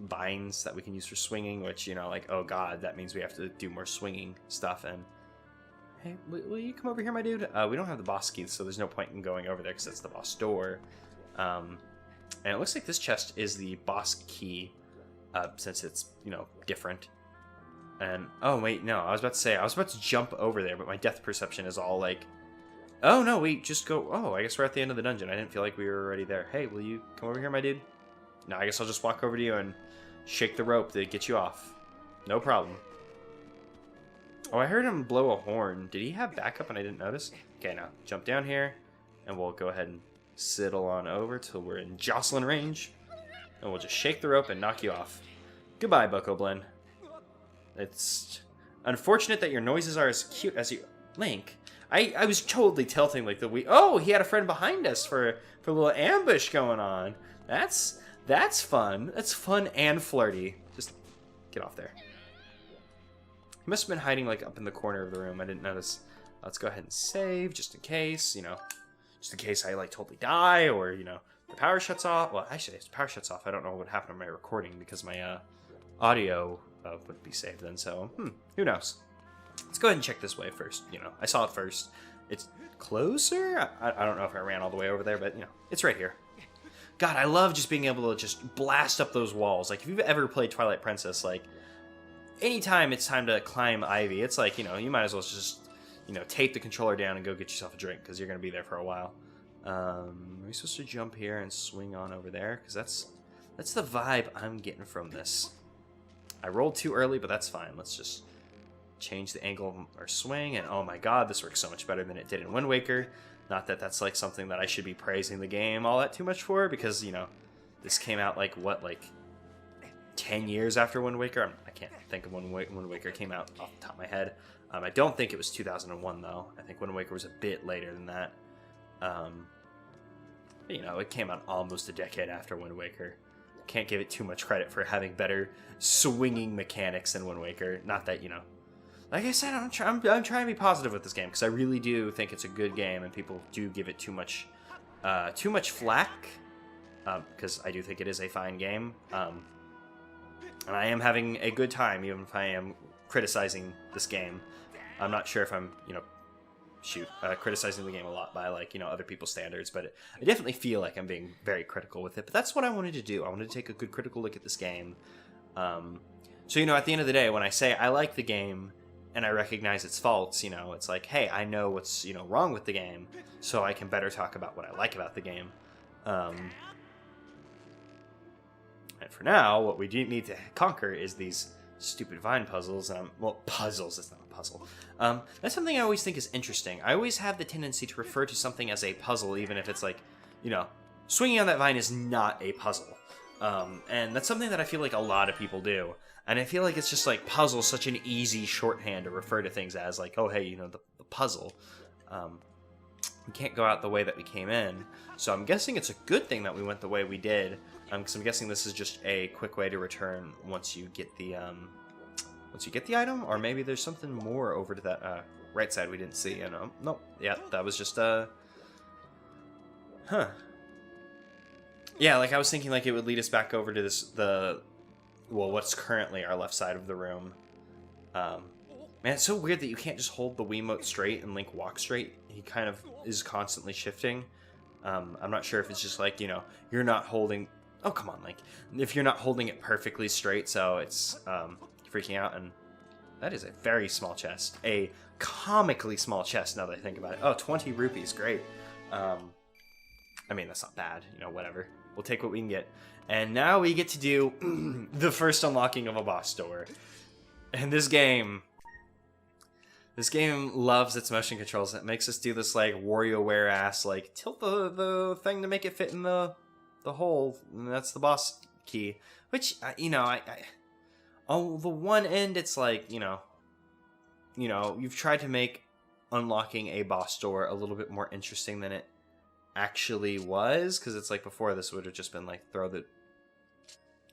vines that we can use for swinging, which, you know, like, oh god, that means we have to do more swinging stuff. And hey, will you come over here, my dude? We don't have the boss key, so there's no point in going over there, because that's the boss door. And it looks like this chest is the boss key, since it's, you know, different. And, oh, wait, no, I was about to jump over there, but my depth perception is all like, oh, no, wait, just go, oh, I guess we're at the end of the dungeon. I didn't feel like we were already there. Hey, will you come over here, my dude? No, I guess I'll just walk over to you and shake the rope to get you off. No problem. Oh, I heard him blow a horn. Did he have backup and I didn't notice? Okay, now, jump down here, and we'll go ahead and sidle on over till we're in jostling range, and we'll just shake the rope and knock you off. Goodbye, Bokoblin. It's unfortunate that your noises are as cute as you Link. I was totally tilting like the oh, he had a friend behind us for a little ambush going on. That's fun. That's fun and flirty. Just get off there. He must have been hiding like up in the corner of the room. I didn't notice. Let's go ahead and save just in case, just in case I like totally die or, the power shuts off. Well, actually, if the power shuts off, I don't know what would happen to my recording because my audio wouldn't be saved then. So, who knows? Let's go ahead and check this way first. I saw it first. It's closer? I don't know if I ran all the way over there, but, it's right here. God, I love just being able to just blast up those walls. Like, if you've ever played Twilight Princess, like, anytime it's time to climb Ivy, it's like, you might as well just, tape the controller down and go get yourself a drink, because you're going to be there for a while. Are we supposed to jump here and swing on over there? Because that's the vibe I'm getting from this. I rolled too early, but that's fine. Let's just change the angle of our swing, and oh my god, this works so much better than it did in Wind Waker. Not that that's like something that I should be praising the game all that too much for, because, this came out like 10 years after Wind Waker? I can't think of when Wind Waker came out off the top of my head. I don't think it was 2001, though. I think Wind Waker was a bit later than that. But, it came out almost a decade after Wind Waker. Can't give it too much credit for having better swinging mechanics than Wind Waker. Not that, like I said, I'm trying to be positive with this game, because I really do think it's a good game, and people do give it too much flack, because I do think it is a fine game. And I am having a good time, even if I am criticizing this game. I'm not sure if I'm, criticizing the game a lot by, other people's standards, but I definitely feel like I'm being very critical with it. But that's what I wanted to do. I wanted to take a good critical look at this game. So, at the end of the day, when I say I like the game and I recognize its faults, it's like, hey, I know what's, wrong with the game, so I can better talk about what I like about the game. And for now, what we do need to conquer is these stupid vine puzzles. Puzzles, it's not a puzzle. That's something I always think is interesting. I always have the tendency to refer to something as a puzzle, even if it's like, swinging on that vine is not a puzzle. And that's something that I feel like a lot of people do. And I feel like it's just like puzzle, such an easy shorthand to refer to things as, like, oh, hey, the puzzle. We can't go out the way that we came in. So I'm guessing it's a good thing that we went the way we did. Because I'm guessing this is just a quick way to return once you get the item, or maybe there's something more over to that right side we didn't see. Nope. Yeah, that was just Yeah, like I was thinking, like it would lead us back over to what's currently our left side of the room. Man, it's so weird that you can't just hold the Wiimote straight and Link walk straight. He kind of is constantly shifting. I'm not sure if it's just like, you're not holding. Oh, come on, Link. If you're not holding it perfectly straight, so it's freaking out. And that is a very small chest. A comically small chest, now that I think about it. Oh, 20 rupees, great. I mean, that's not bad, whatever. We'll take what we can get. And now we get to do the first unlocking of a boss door. And this game loves its motion controls. It makes us do this, like, WarioWare ass, like, tilt the thing to make it fit in the hole, and that's the boss key. Which, I on the one end, it's like, you've tried to make unlocking a boss door a little bit more interesting than it actually was, because it's like before this would have just been like throw the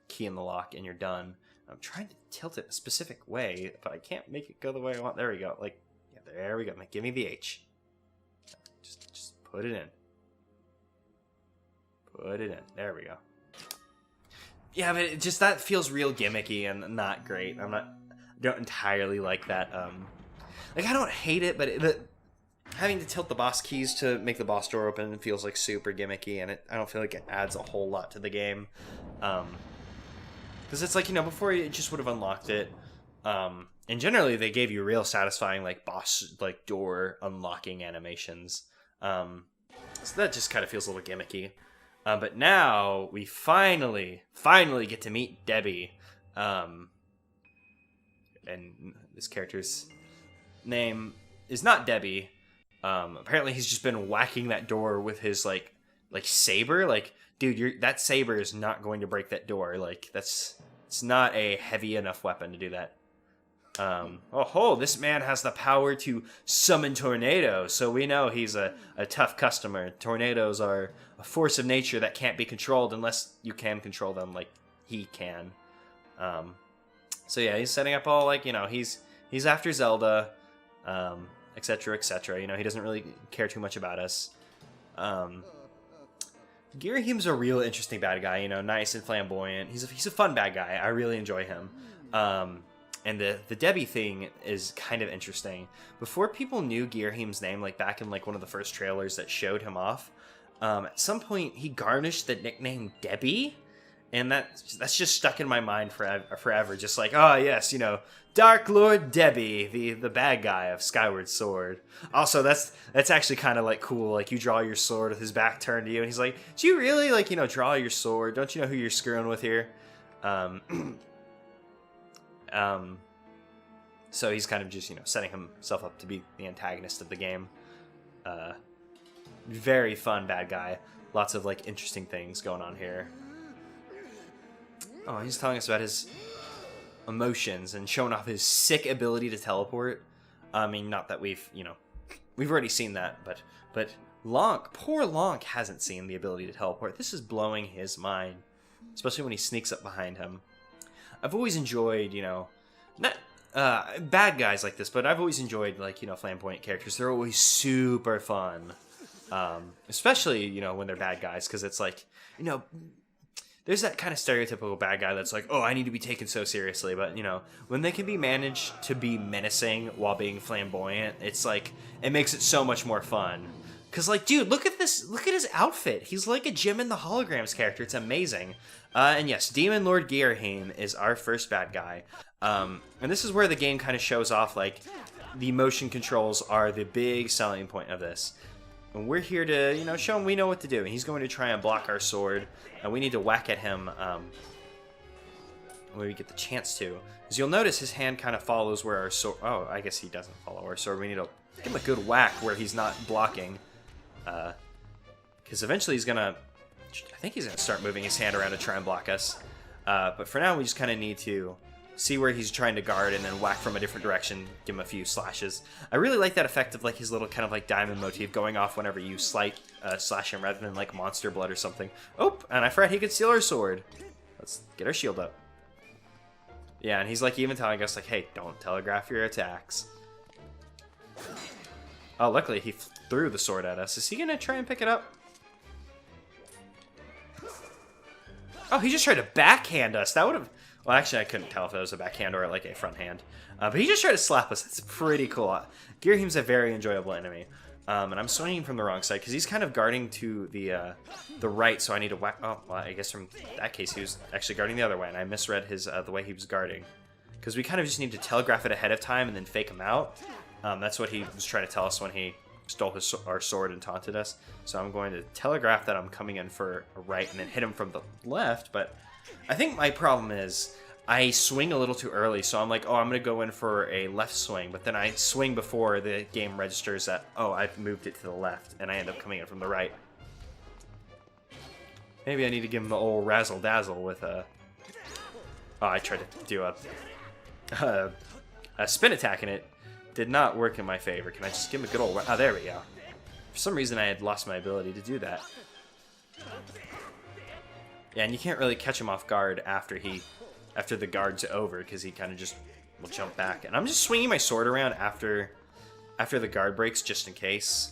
key in the lock and you're done. I'm trying to tilt it a specific way, but I can't make it go the way I want. There we go. Like, yeah, there we go. Like, give me the H. Just put it in. Put it in. There we go. Yeah, but it just, that feels real gimmicky and not great. I don't entirely like that. Like, I don't hate it, but having to tilt the boss keys to make the boss door open feels like super gimmicky, and I don't feel like it adds a whole lot to the game. Because it's like, before it just would have unlocked it. And generally they gave you real satisfying, like, boss, like, door unlocking animations. So that just kind of feels a little gimmicky. But now we finally get to meet Debbie. And this character's name is not Debbie. Apparently he's just been whacking that door with his like saber. Like, dude, that saber is not going to break that door. Like, it's not a heavy enough weapon to do that. Oh, this man has the power to summon tornadoes, so we know he's a tough customer. Tornadoes are a force of nature that can't be controlled unless you can control them like he can. So yeah, he's setting up all, like, you know, he's after Zelda, etc., etc. You know, he doesn't really care too much about us. Ghirahim's a real interesting bad guy, you know, nice and flamboyant. He's a fun bad guy. I really enjoy him. And the Debbie thing is kind of interesting. Before people knew Ghirahim's name, like back in like one of the first trailers that showed him off, at some point he garnished the nickname Debbie, and that's just stuck in my mind forever. Just like, oh yes, you know, Dark Lord Debbie, the bad guy of Skyward Sword. Also, that's actually kind of like cool. Like, you draw your sword with his back turned to you, and he's like, do you really, like, you know, draw your sword? Don't you know who you're screwing with here? So he's kind of just, you know, setting himself up to be the antagonist of the game. Very fun bad guy. Lots of, like, interesting things going on here. Oh, he's telling us about his emotions and showing off his sick ability to teleport. I mean, not that we've already seen that, but poor Lonk hasn't seen the ability to teleport. This is blowing his mind, especially when he sneaks up behind him. I've always enjoyed, you know, not bad guys like this, but I've always enjoyed, like, you know, flamboyant characters. They're always super fun, especially, you know, when they're bad guys, because it's like, you know, there's that kind of stereotypical bad guy that's like, oh, I need to be taken so seriously. But, you know, when they can be managed to be menacing while being flamboyant, it's like, it makes it so much more fun. Because, like, dude, look at this. Look at his outfit. He's like a Jim in the Holograms character. It's amazing. And yes, Demon Lord Ghirahim is our first bad guy. And this is where the game kind of shows off, like, the motion controls are the big selling point of this. And we're here to, you know, show him we know what to do. And he's going to try and block our sword. And we need to whack at him when we get the chance to. As you'll notice, his hand kind of follows where our sword... Oh, I guess he doesn't follow our sword. We need to give him a good whack where he's not blocking. Because eventually he's going to... I think he's going to start moving his hand around to try and block us. But for now, we just kind of need to see where he's trying to guard and then whack from a different direction, give him a few slashes. I really like that effect of, like, his little kind of like diamond motif going off whenever you slash him rather than like monster blood or something. Oh, and I forgot he could steal our sword. Let's get our shield up. Yeah, and he's like even telling us, like, hey, don't telegraph your attacks. Oh, luckily he threw the sword at us. Is he gonna try and pick it up? Oh, he just tried to backhand us. That would have... Well, actually, I couldn't tell if it was a backhand or like a front hand. But he just tried to slap us. That's pretty cool. Ghirahim's a very enjoyable enemy. And I'm swinging from the wrong side because he's kind of guarding to the right, so I need to whack... Oh, well, I guess from that case, he was actually guarding the other way, and I misread his the way he was guarding. Because we kind of just need to telegraph it ahead of time and then fake him out. That's what he was trying to tell us when he stole our sword and taunted us. So I'm going to telegraph that I'm coming in for a right and then hit him from the left, but... I think my problem is I swing a little too early, so I'm like, oh, I'm going to go in for a left swing, but then I swing before the game registers that, oh, I've moved it to the left, and I end up coming in from the right. Maybe I need to give him the old razzle-dazzle with a... Oh, I tried to do a spin attack, and it did not work in my favor. Can I just give him a good old... Oh, there we go. For some reason, I had lost my ability to do that. Yeah, and you can't really catch him off guard after the guard's over, because he kind of just will jump back. And I'm just swinging my sword around after the guard breaks, just in case.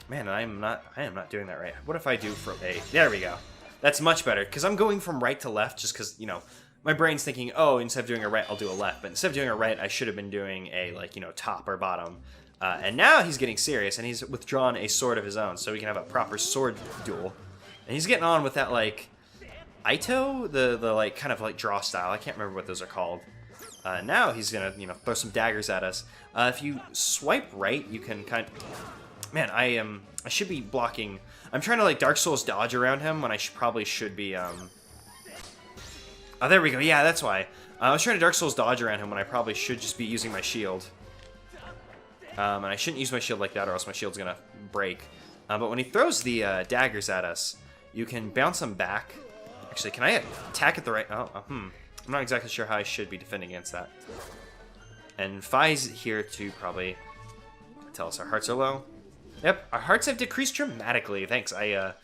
Man, I am not doing that right. What if I do from a... There we go. That's much better, because I'm going from right to left, just because, you know, my brain's thinking, oh, instead of doing a right, I'll do a left. But instead of doing a right, I should have been doing a, like, you know, top or bottom. And now he's getting serious, and he's withdrawn a sword of his own, so we can have a proper sword duel. And he's getting on with that, like, Ito, the like, kind of, like, draw style. I can't remember what those are called. Now he's gonna, you know, throw some daggers at us. If you swipe right, you can kind of... Man, I should be blocking... I'm trying to, like, Dark Souls dodge around him when I probably should be, Oh, there we go. Yeah, that's why. I was trying to Dark Souls dodge around him when I probably should just be using my shield. And I shouldn't use my shield like that, or else my shield's gonna break. But when he throws the daggers at us, you can bounce them back. Actually, can I attack at the right... I'm not exactly sure how I should be defending against that. And Phi's here to probably tell us our hearts are low. Yep, our hearts have decreased dramatically. Thanks. I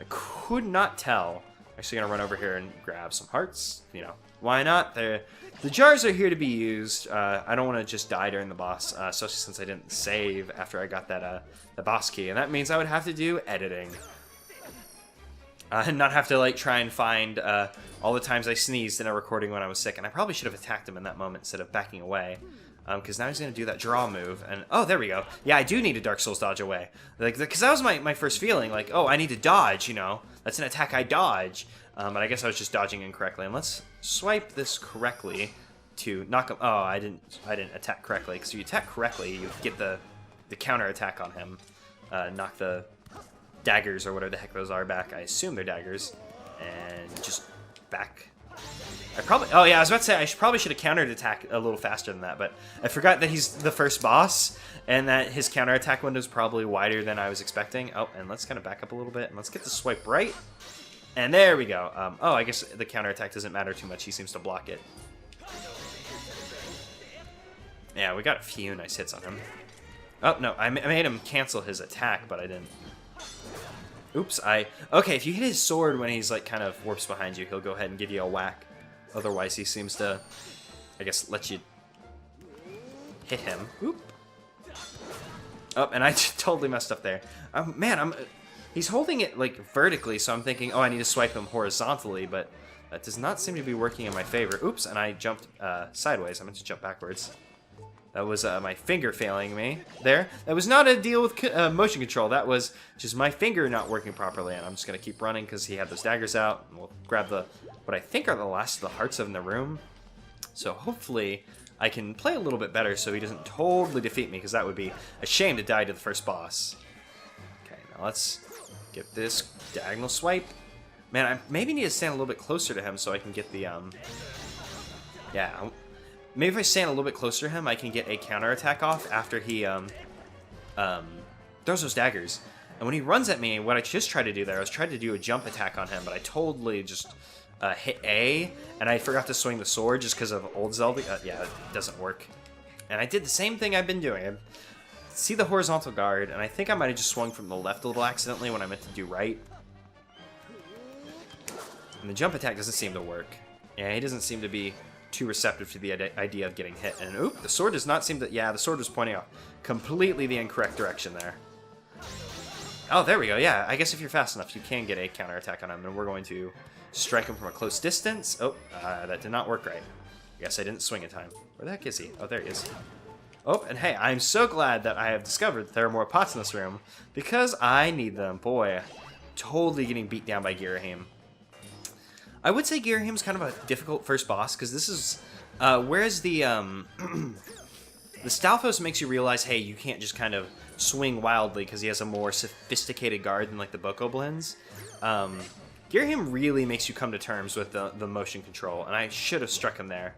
could not tell. Actually, gonna run over here and grab some hearts. You know, why not? The jars are here to be used. I don't want to just die during the boss, especially since I didn't save after I got that the boss key, and that means I would have to do editing. And not have to like try and find all the times I sneezed in a recording when I was sick. And I probably should have attacked him in that moment instead of backing away. Because now he's going to do that draw move. And oh, there we go. Yeah, I do need a Dark Souls dodge away. Like, because that was my first feeling. Like, oh, I need to dodge, you know. That's an attack I dodge. But I guess I was just dodging incorrectly. And let's swipe this correctly to knock him. Oh, I didn't attack correctly. Because if you attack correctly, you get the counter attack on him. Knock the daggers or whatever the heck those are back. I assume they're daggers. And just back. Oh yeah, I was about to say I probably should have countered attack a little faster than that, but I forgot that he's the first boss and that his counter attack window is probably wider than I was expecting. Oh, and let's kind of back up a little bit and let's get the swipe right. And there we go. Oh, I guess the counter attack doesn't matter too much. He seems to block it. Yeah, we got a few nice hits on him. Oh no, I made him cancel his attack, but I didn't. Oops, okay, if you hit his sword when he's like kind of warps behind you, he'll go ahead and give you a whack. Otherwise, he seems to, I guess, let you hit him. Oop. Oh, and I totally messed up there. Man, he's holding it like vertically, so I'm thinking, oh, I need to swipe him horizontally, but that does not seem to be working in my favor. Oops, and I jumped sideways. I meant to jump backwards. That was my finger failing me there. That was not a deal with motion control. That was just my finger not working properly. And I'm just going to keep running because he had those daggers out. And we'll grab what I think are the last of the hearts in the room. So hopefully I can play a little bit better so he doesn't totally defeat me, because that would be a shame to die to the first boss. Okay, now let's get this diagonal swipe. Man, I maybe need to stand a little bit closer to him so I can get the... Yeah, maybe if I stand a little bit closer to him, I can get a counterattack off after he throws those daggers. And when he runs at me, what I just tried to do there, I was trying to do a jump attack on him, but I totally just hit A, and I forgot to swing the sword just because of old Zelda. Yeah, it doesn't work. And I did the same thing I've been doing. I see the horizontal guard, and I think I might have just swung from the left a little accidentally when I meant to do right. And the jump attack doesn't seem to work. Yeah, he doesn't seem to be too receptive to the idea of getting hit. And oop, the sword does not seem to... Yeah, the sword was pointing out completely the incorrect direction there. Oh, there we go. Yeah, I guess if you're fast enough, you can get a counterattack on him. And we're going to strike him from a close distance. Oh, that did not work right. I guess I didn't swing in time. Where the heck is he? Oh, there he is. Oh, and hey, I'm so glad that I have discovered that there are more pots in this room, because I need them. Boy, totally getting beat down by Girahim. I would say Girahim's kind of a difficult first boss, because this is... whereas the the Stalfos makes you realize, hey, you can't just kind of swing wildly because he has a more sophisticated guard than like the Bokoblins. Girahim really makes you come to terms with the motion control, and I should have struck him there.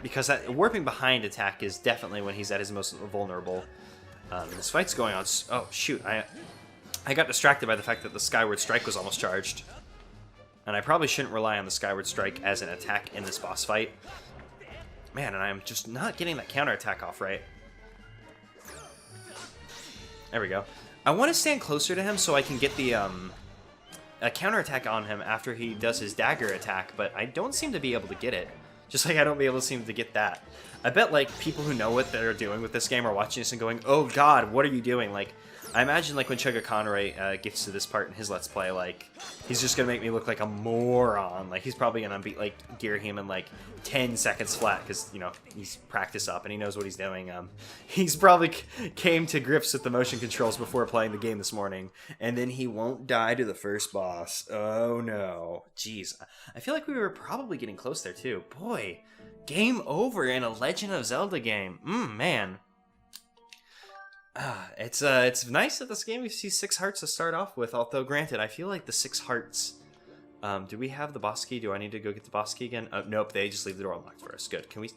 Because that warping behind attack is definitely when he's at his most vulnerable. This fight's going on... Oh, shoot. I got distracted by the fact that the Skyward Strike was almost charged. And I probably shouldn't rely on the Skyward Strike as an attack in this boss fight. Man, and I'm just not getting that counterattack off right. There we go. I want to stand closer to him so I can get the a counterattack on him after he does his dagger attack, but I don't seem to be able to get it. Just like I don't seem to get that. I bet like people who know what they're doing with this game are watching this and going, "Oh God, what are you doing?" Like, I imagine like when Chugga Conroy gets to this part in his Let's Play, like he's just gonna make me look like a moron. Like he's probably gonna beat like Girahim in like 10 seconds flat because you know he's practiced up and he knows what he's doing. He's probably came to grips with the motion controls before playing the game this morning, and then he won't die to the first boss. Oh no, jeez. I feel like we were probably getting close there too. Boy, game over in a Legend of Zelda game. Man. It's nice that this game we see 6 hearts to start off with, although granted, I feel like the 6 hearts... do we have the boss key? Do I need to go get the boss key again? Nope, they just leave the door unlocked for us. Good. Can we...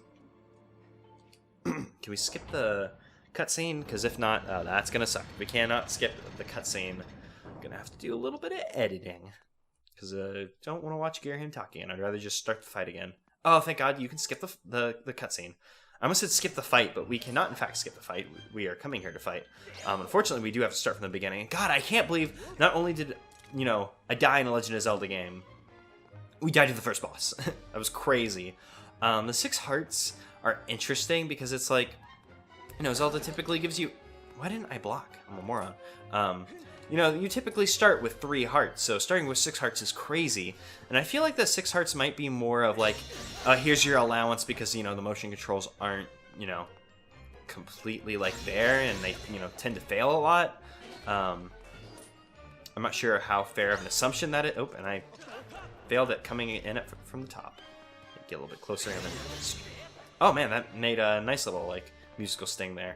Can we skip the cutscene? Because if not, that's gonna suck. We cannot skip the cutscene. I'm gonna have to do a little bit of editing. because I don't want to watch Girahim talking, and I'd rather just start the fight again. Oh, thank God, you can skip the cutscene. I almost said skip the fight, but we cannot, in fact, skip the fight. We are coming here to fight. Unfortunately, we do have to start from the beginning. God, I can't believe not only did, you know, I die in a Legend of Zelda game, we died to the first boss. That was crazy. The 6 hearts are interesting because it's like, you know, Zelda typically gives you... Why didn't I block? I'm a moron. You know, you typically start with 3 hearts, so starting with 6 hearts is crazy. And I feel like the 6 hearts might be more of like, here's your allowance because, you know, the motion controls aren't, you know, completely like there, and they, you know, tend to fail a lot. I'm not sure how fair of an assumption that it... Oh, and I failed at coming in it from the top. Get a little bit closer and then... Oh man, that made a nice little, like, musical sting there.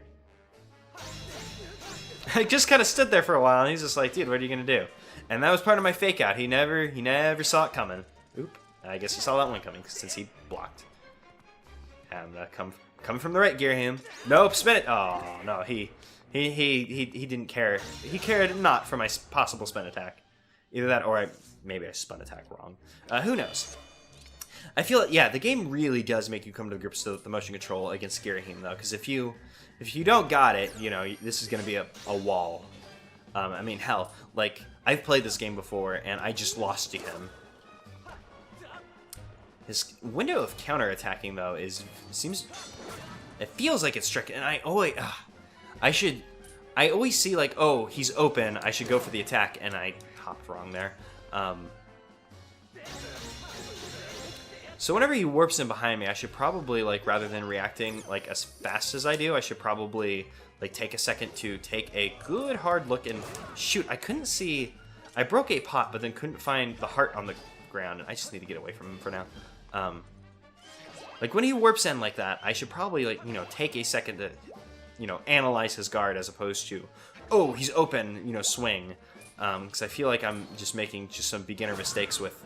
I just kind of stood there for a while, and he's just like, dude, what are you gonna do? And that was part of my fake out. He never saw it coming. Oop. I guess he saw that one coming since he blocked. And come from the right, Girahim. Nope, spin it. Oh no, he didn't care. He cared not for my possible spin attack. Either that, or maybe I spun attack wrong. Who knows? I feel yeah, the game really does make you come to grips with the motion control against Girahim, though, because if you don't got it, you know, this is going to be a wall. I mean, hell, like, I've played this game before, and I just lost to him. His window of counterattacking, though, it feels like it's strict, and I always see, like, oh, he's open, I should go for the attack, and I hopped wrong there. So whenever he warps in behind me, I should probably, like, rather than reacting, like, as fast as I do, I should probably, like, take a second to take a good hard look and... Shoot, I couldn't see... I broke a pot, but then couldn't find the heart on the ground, and I just need to get away from him for now. Like, when he warps in like that, I should probably, like, you know, take a second to, you know, analyze his guard as opposed to, oh, he's open, you know, swing. Because I feel like I'm just making just some beginner mistakes with...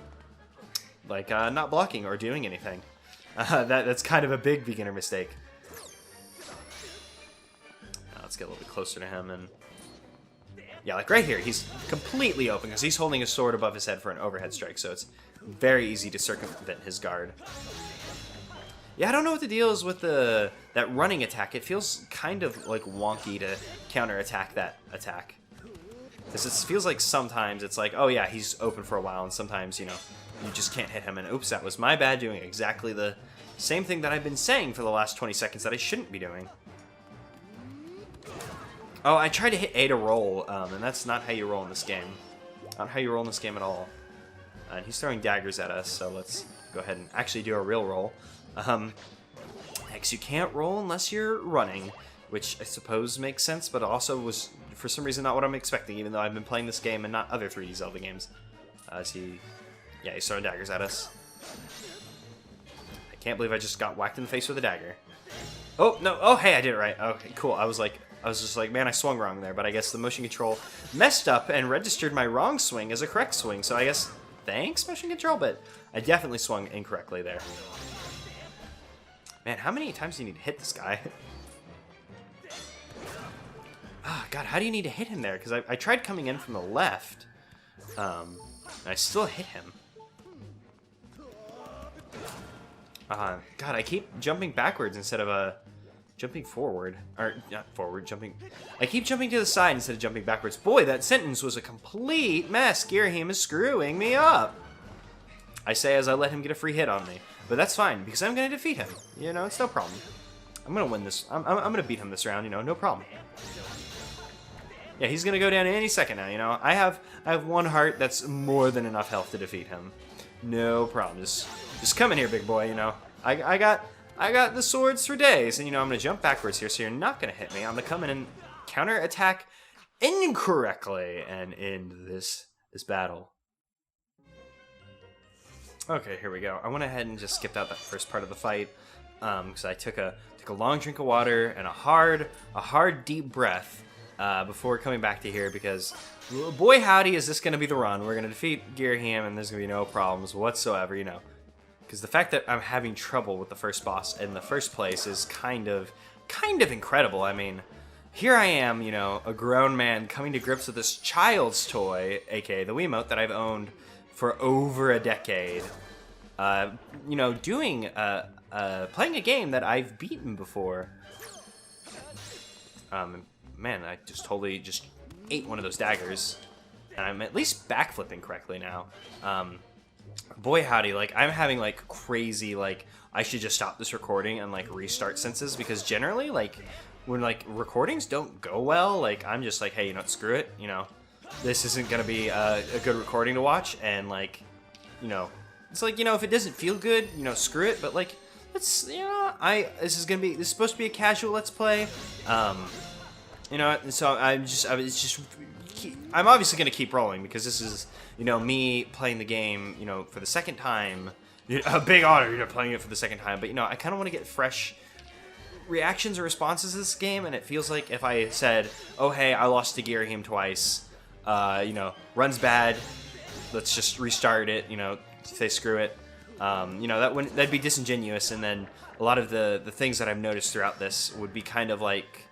like, not blocking or doing anything. That's kind of a big beginner mistake. Let's get a little bit closer to him, and... Yeah, like right here, he's completely open, because he's holding his sword above his head for an overhead strike, so it's very easy to circumvent his guard. Yeah, I don't know what the deal is with that running attack. It feels kind of, like, wonky to counterattack that attack. Because it feels like sometimes it's like, oh yeah, he's open for a while, and sometimes, you know, you just can't hit him, and oops, that was my bad, doing exactly the same thing that I've been saying for the last 20 seconds that I shouldn't be doing. Oh, I tried to hit A to roll, and that's not how you roll in this game. Not how you roll in this game at all. And he's throwing daggers at us, so let's go ahead and actually do a real roll. Because you can't roll unless you're running, which I suppose makes sense, but also was, for some reason, not what I'm expecting, even though I've been playing this game and not other 3D Zelda games. Yeah, he's throwing daggers at us. I can't believe I just got whacked in the face with a dagger. Oh, no. Oh, hey, I did it right. Okay, cool. I was just like, man, I swung wrong there, but I guess the motion control messed up and registered my wrong swing as a correct swing, so I guess thanks, motion control, but I definitely swung incorrectly there. Man, how many times do you need to hit this guy? Ah, God, how do you need to hit him there? Because I tried coming in from the left. I still hit him. God, I keep jumping backwards instead of jumping forward. Or, not forward, jumping... I keep jumping to the side instead of jumping backwards. Boy, that sentence was a complete mess. Girahim is screwing me up. I say as I let him get a free hit on me. But that's fine, because I'm going to defeat him. You know, it's no problem. I'm going to win this. I'm going to beat him this round, you know, no problem. Yeah, he's going to go down any second now, you know. I have 1 heart, that's more than enough health to defeat him. No problem. Just come in here, big boy, you know. I got the swords for days, and, you know, I'm going to jump backwards here, so you're not going to hit me. I'm going to come in and counter-attack incorrectly and end this battle. Okay, here we go. I went ahead and just skipped out that first part of the fight, because I took a long drink of water and a hard deep breath before coming back to here, because boy howdy is this going to be the run. We're going to defeat Girahim, and there's going to be no problems whatsoever, you know. Because the fact that I'm having trouble with the first boss in the first place is kind of incredible. I mean, here I am, you know, a grown man coming to grips with this child's toy, aka the Wiimote, that I've owned for over a decade. You know, doing playing a game that I've beaten before. Man, I just totally just ate one of those daggers, and I'm at least backflipping correctly now. Boy howdy, like I'm having like crazy like I should just stop this recording and like restart senses, because generally like when like recordings don't go well, like I'm just like, hey, you know what, screw it, you know, this isn't gonna be a good recording to watch, and like, you know, it's like, you know, if it doesn't feel good, you know, screw it, but like, let's, you know, this is supposed to be a casual let's play, you know, so I'm obviously gonna keep rolling, because this is, you know, me playing the game, you know, for the second time. A big honor, you know, playing it for the second time, but you know, I kind of want to get fresh reactions or responses to this game, and it feels like if I said, oh hey, I lost to Girahim twice, you know, run's bad, let's just restart it, you know, say screw it, you know, that'd be disingenuous, and then a lot of the things that I've noticed throughout this would be kind of like,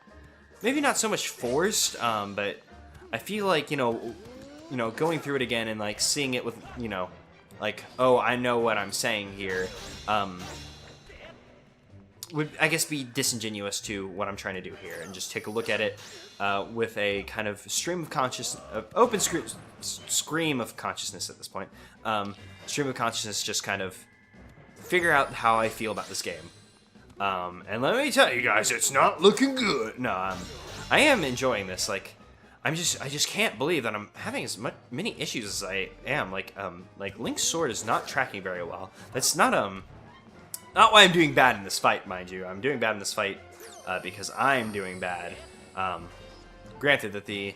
maybe not so much forced, but I feel like, you know, going through it again and like seeing it with, you know, like, oh, I know what I'm saying here, would, I guess, be disingenuous to what I'm trying to do here, and just take a look at it with a kind of stream of open scream of consciousness at this point. Stream of consciousness, just kind of figure out how I feel about this game. And let me tell you guys, it's not looking good. No, I am enjoying this. Like, I just can't believe that I'm having as many issues as I am. Like Link's sword is not tracking very well. That's not why I'm doing bad in this fight, mind you. I'm doing bad in this fight because I'm doing bad. Granted that the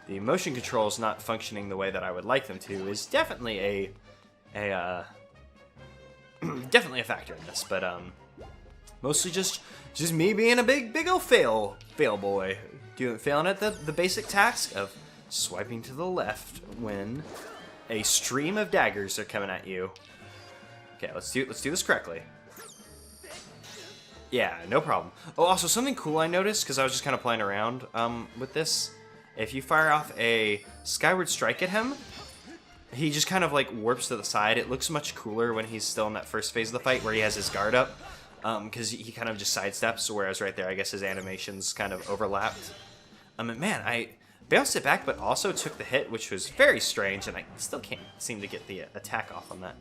motion controls not functioning the way that I would like them to is definitely definitely a factor in this, but mostly just me being a big old fail boy. Failing at the basic task of swiping to the left when a stream of daggers are coming at you. Okay, let's do this correctly. Yeah, no problem. Oh, also something cool I noticed, because I was just kind of playing around with this. If you fire off a Skyward Strike at him, he just kind of like warps to the side. It looks much cooler when he's still in that first phase of the fight where he has his guard up, because he kind of just sidesteps, whereas right there, I guess his animations kind of overlapped. Man, I bounced it back, but also took the hit, which was very strange, and I still can't seem to get the attack off on that.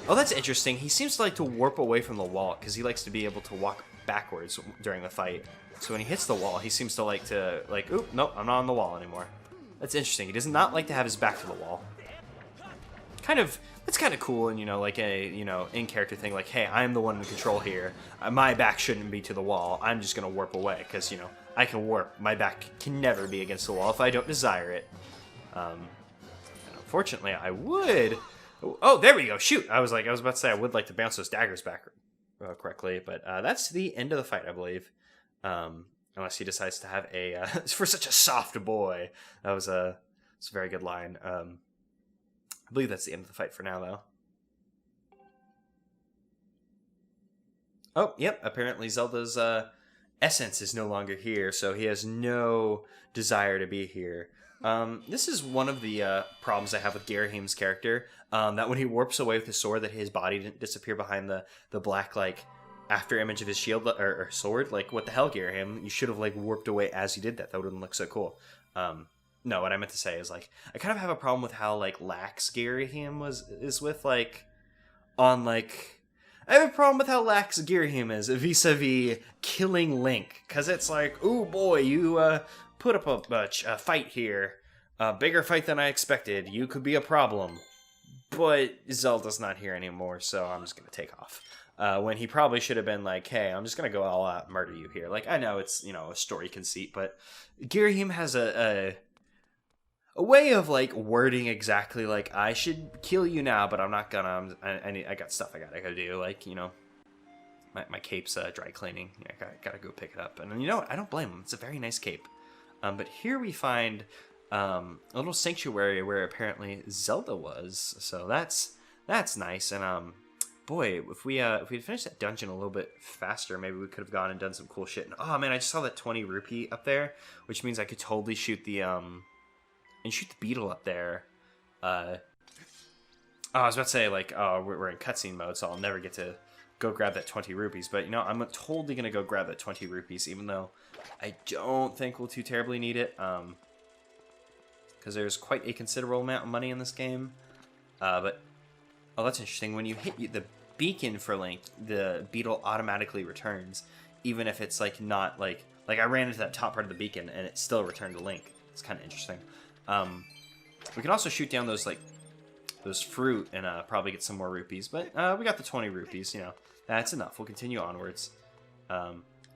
Oh, that's interesting. He seems to like to warp away from the wall, because he likes to be able to walk backwards during the fight. So when he hits the wall, he seems to like to, like, oop, nope, I'm not on the wall anymore. That's interesting. He does not like to have his back to the wall. It's kind of cool, and, you know, like a, you know, in-character thing, like, hey, I'm the one in control here. My back shouldn't be to the wall. I'm just going to warp away, because, you know, I can warp. My back can never be against the wall if I don't desire it. And unfortunately, I would... Oh, there we go. Shoot. I was about to say I would like to bounce those daggers back correctly, but that's the end of the fight, I believe. Unless he decides to have a... for such a soft boy. It's a very good line. I believe that's the end of the fight for now, though. Oh, yep. Apparently Zelda's essence is no longer here, so he has no desire to be here. This is one of the problems I have with Girahim's character, that when he warps away with his sword, that his body didn't disappear behind the black, like, after image of his shield or sword. Like, what the hell, Girahim? You should have, like, warped away as you did that. That wouldn't look so cool. No, what I meant to say is, like, I kind of have a problem with how, like, lax Girahim is with, like, on, like... I have a problem with how lax Girahim is vis-a-vis killing Link. Because it's like, ooh, boy, you put up a fight here. A bigger fight than I expected. You could be a problem. But Zelda's not here anymore, so I'm just going to take off. When he probably should have been like, hey, I'm just going to go all out and murder you here. Like, I know it's, you know, a story conceit, but Girahim has a way of, like, wording exactly, like, I should kill you now, but I'm not gonna, I got stuff I gotta do, like, you know, my cape's dry cleaning, I gotta go pick it up, and you know what, I don't blame him, it's a very nice cape. But here we find a little sanctuary where apparently Zelda was, so that's nice, and boy, if we had finished that dungeon a little bit faster, maybe we could have gone and done some cool shit. And, oh man, I just saw that 20 rupee up there, which means I could totally shoot the beetle up there. Oh, I was about to say, like, oh, we're in cutscene mode, so I'll never get to go grab that 20 rupees. But, you know, I'm totally going to go grab that 20 rupees, even though I don't think we'll too terribly need it. Because there's quite a considerable amount of money in this game. But, oh, that's interesting. When you hit the beacon for Link, the beetle automatically returns, even if it's, like, not, like I ran into that top part of the beacon, and it still returned to Link. It's kind of interesting. We can also shoot down those, like, those fruit and probably get some more rupees. But we got the 20 rupees, you know. That's enough. We'll continue onwards.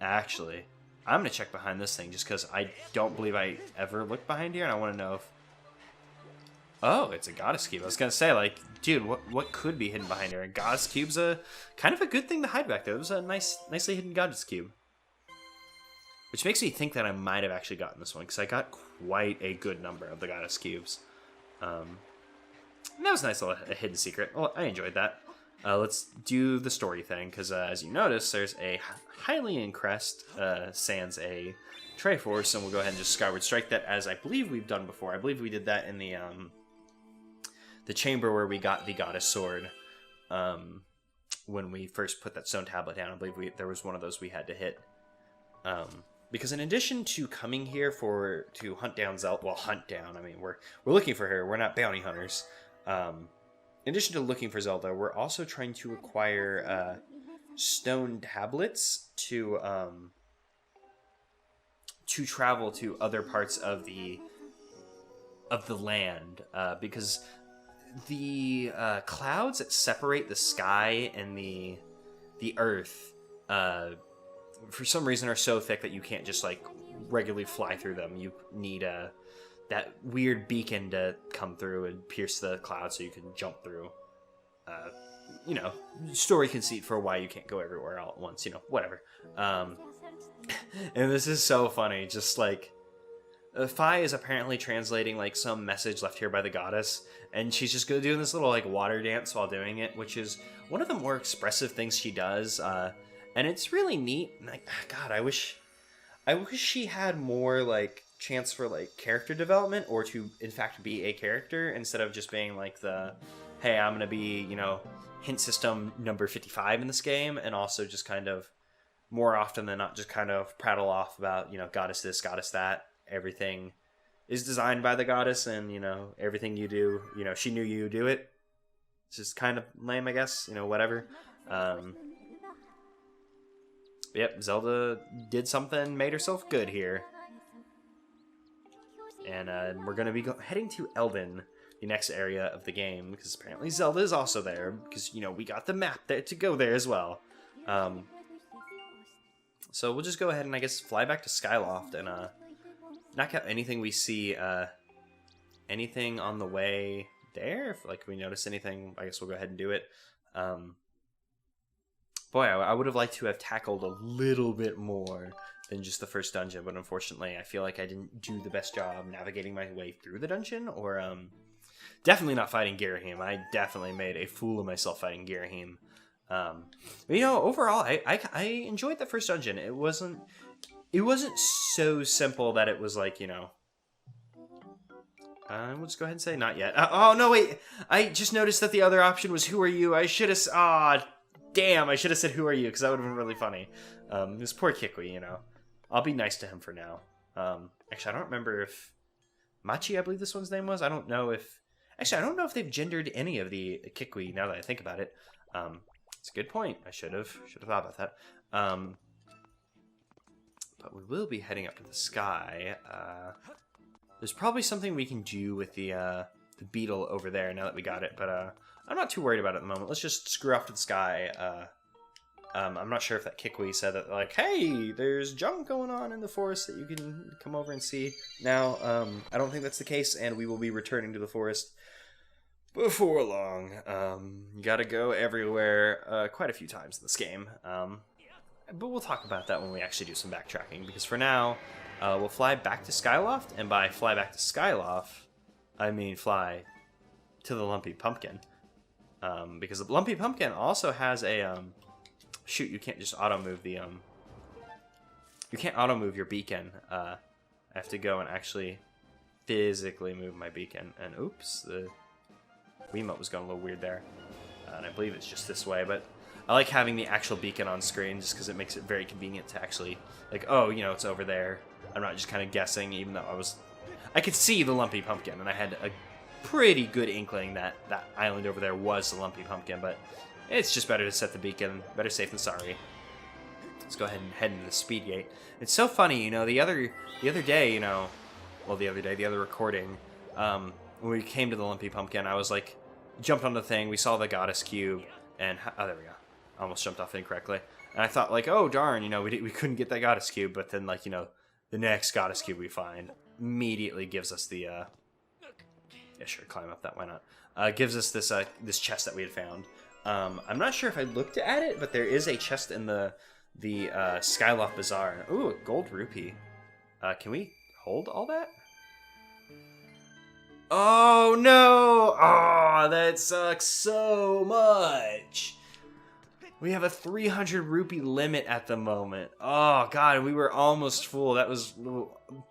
Actually, I'm going to check behind this thing just because I don't believe I ever looked behind here, and I want to know if... Oh, it's a goddess cube. I was going to say, like, dude, what could be hidden behind here? A goddess cube's a kind of a good thing to hide back there. It was a nicely hidden goddess cube. Which makes me think that I might have actually gotten this one, because I got quite a good number of the goddess cubes. And that was a nice little hidden secret. Well, I enjoyed that. Let's do the story thing, because as you notice, there's a Hylian crest, sans a Triforce, and we'll go ahead and just Skyward Strike that, as I believe we've done before. I believe we did that in the chamber where we got the goddess sword, when we first put that stone tablet down. I believe there was one of those we had to hit. Because in addition to coming here to hunt down Zelda, well, hunt down, I mean, we're looking for her. We're not bounty hunters. In addition to looking for Zelda, we're also trying to acquire stone tablets to travel to other parts of the land, because the clouds that separate the sky and the earth, for some reason, are so thick that you can't just like regularly fly through them. You need that weird beacon to come through and pierce the cloud so you can jump through. You know, story conceit for why you can't go everywhere all at once. You know, whatever. And this is so funny. Just like, Fi is apparently translating like some message left here by the goddess, and she's just doing this little like water dance while doing it, which is one of the more expressive things she does. And it's really neat. Like, God, I wish she had more like chance for like character development, or to in fact be a character instead of just being like the, hey, I'm gonna be, you know, hint system number 55 in this game, and also just kind of more often than not just kind of prattle off about, you know, goddess this, goddess that. Everything is designed by the goddess, and you know, everything you do, you know, she knew you do it. It's just kind of lame, I guess. You know, whatever. Yep, Zelda did something, made herself good here. And we're going to be heading to Eldin, the next area of the game, because apparently Zelda is also there, because, you know, we got the map there to go there as well. So we'll just go ahead and, I guess, fly back to Skyloft and knock out anything we see, anything on the way there. If, like, we notice anything, I guess we'll go ahead and do it. Boy, I would have liked to have tackled a little bit more than just the first dungeon, but unfortunately, I feel like I didn't do the best job navigating my way through the dungeon, or definitely not fighting Girahim. I definitely made a fool of myself fighting Girahim. But, you know, overall, I enjoyed the first dungeon. It wasn't so simple that it was like, you know... we'll just go ahead and say not yet. Oh, no, wait! I just noticed that the other option was who are you? I should have... Damn, I should have said who are you, because that would have been really funny. This poor Kikwi, you know. I'll be nice to him for now. Actually, I don't remember if... Machi, I believe this one's name was? I don't know if... Actually, I don't know if they've gendered any of the Kikwi, now that I think about it. It's a good point. I should have thought about that. But we will be heading up to the sky. There's probably something we can do with the beetle over there now that we got it, but I'm not too worried about it at the moment. Let's just screw off to the sky. I'm not sure if that Kikwi said that, like, hey, there's junk going on in the forest that you can come over and see. Now, I don't think that's the case, and we will be returning to the forest before long. You gotta go everywhere quite a few times in this game. But we'll talk about that when we actually do some backtracking, because for now, we'll fly back to Skyloft, and by fly back to Skyloft, I mean fly to the Lumpy Pumpkin. Because the Lumpy Pumpkin also has a, shoot, you can't just auto-move the, you can't auto-move your beacon. I have to go and actually physically move my beacon, and oops, Wiimote was going a little weird there. And I believe it's just this way, but I like having the actual beacon on screen just because it makes it very convenient to actually, like, oh, you know, it's over there. I'm not just kind of guessing, even though I could see the Lumpy Pumpkin, and I had a pretty good inkling that that island over there was the Lumpy Pumpkin, but it's just better to set the beacon. Better safe than sorry. Let's go ahead and head into the speed gate. It's so funny, you know, the other day, you know, well, the other recording, when we came to the Lumpy Pumpkin, I was like, jumped on the thing, we saw the Goddess Cube, and, oh, there we go. I almost jumped off incorrectly. And I thought, like, oh, darn, you know, we couldn't get that Goddess Cube, but then, like, you know, the next Goddess Cube we find immediately gives us the, yeah, sure, climb up that, why not? Gives us this, this chest that we had found. I'm not sure if I looked at it, but there is a chest in the Skyloft Bazaar. Ooh, a gold rupee. Can we hold all that? Oh, no! Oh, that sucks so much! We have a 300 rupee limit at the moment. Oh, God, we were almost full. That was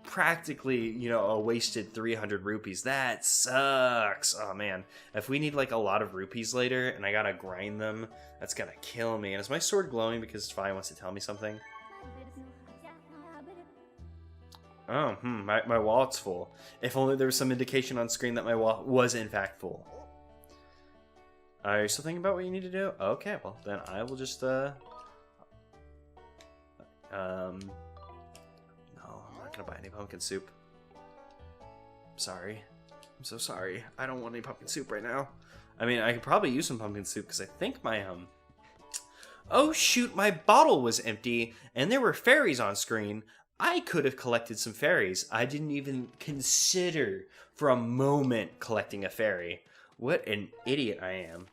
practically, you know, a wasted 300 rupees. That sucks. Oh, man. If we need, like, a lot of rupees later and I gotta grind them, that's gonna kill me. And is my sword glowing because Fi wants to tell me something? Oh, my wallet's full. If only there was some indication on screen that my wallet was, in fact, full. Are you still thinking about what you need to do? Okay, well, then I will just, no, I'm not gonna buy any pumpkin soup. Sorry. I'm so sorry. I don't want any pumpkin soup right now. I mean, I could probably use some pumpkin soup, because I think my, oh, shoot, my bottle was empty, and there were fairies on screen. I could have collected some fairies. I didn't even consider for a moment collecting a fairy. What an idiot I am.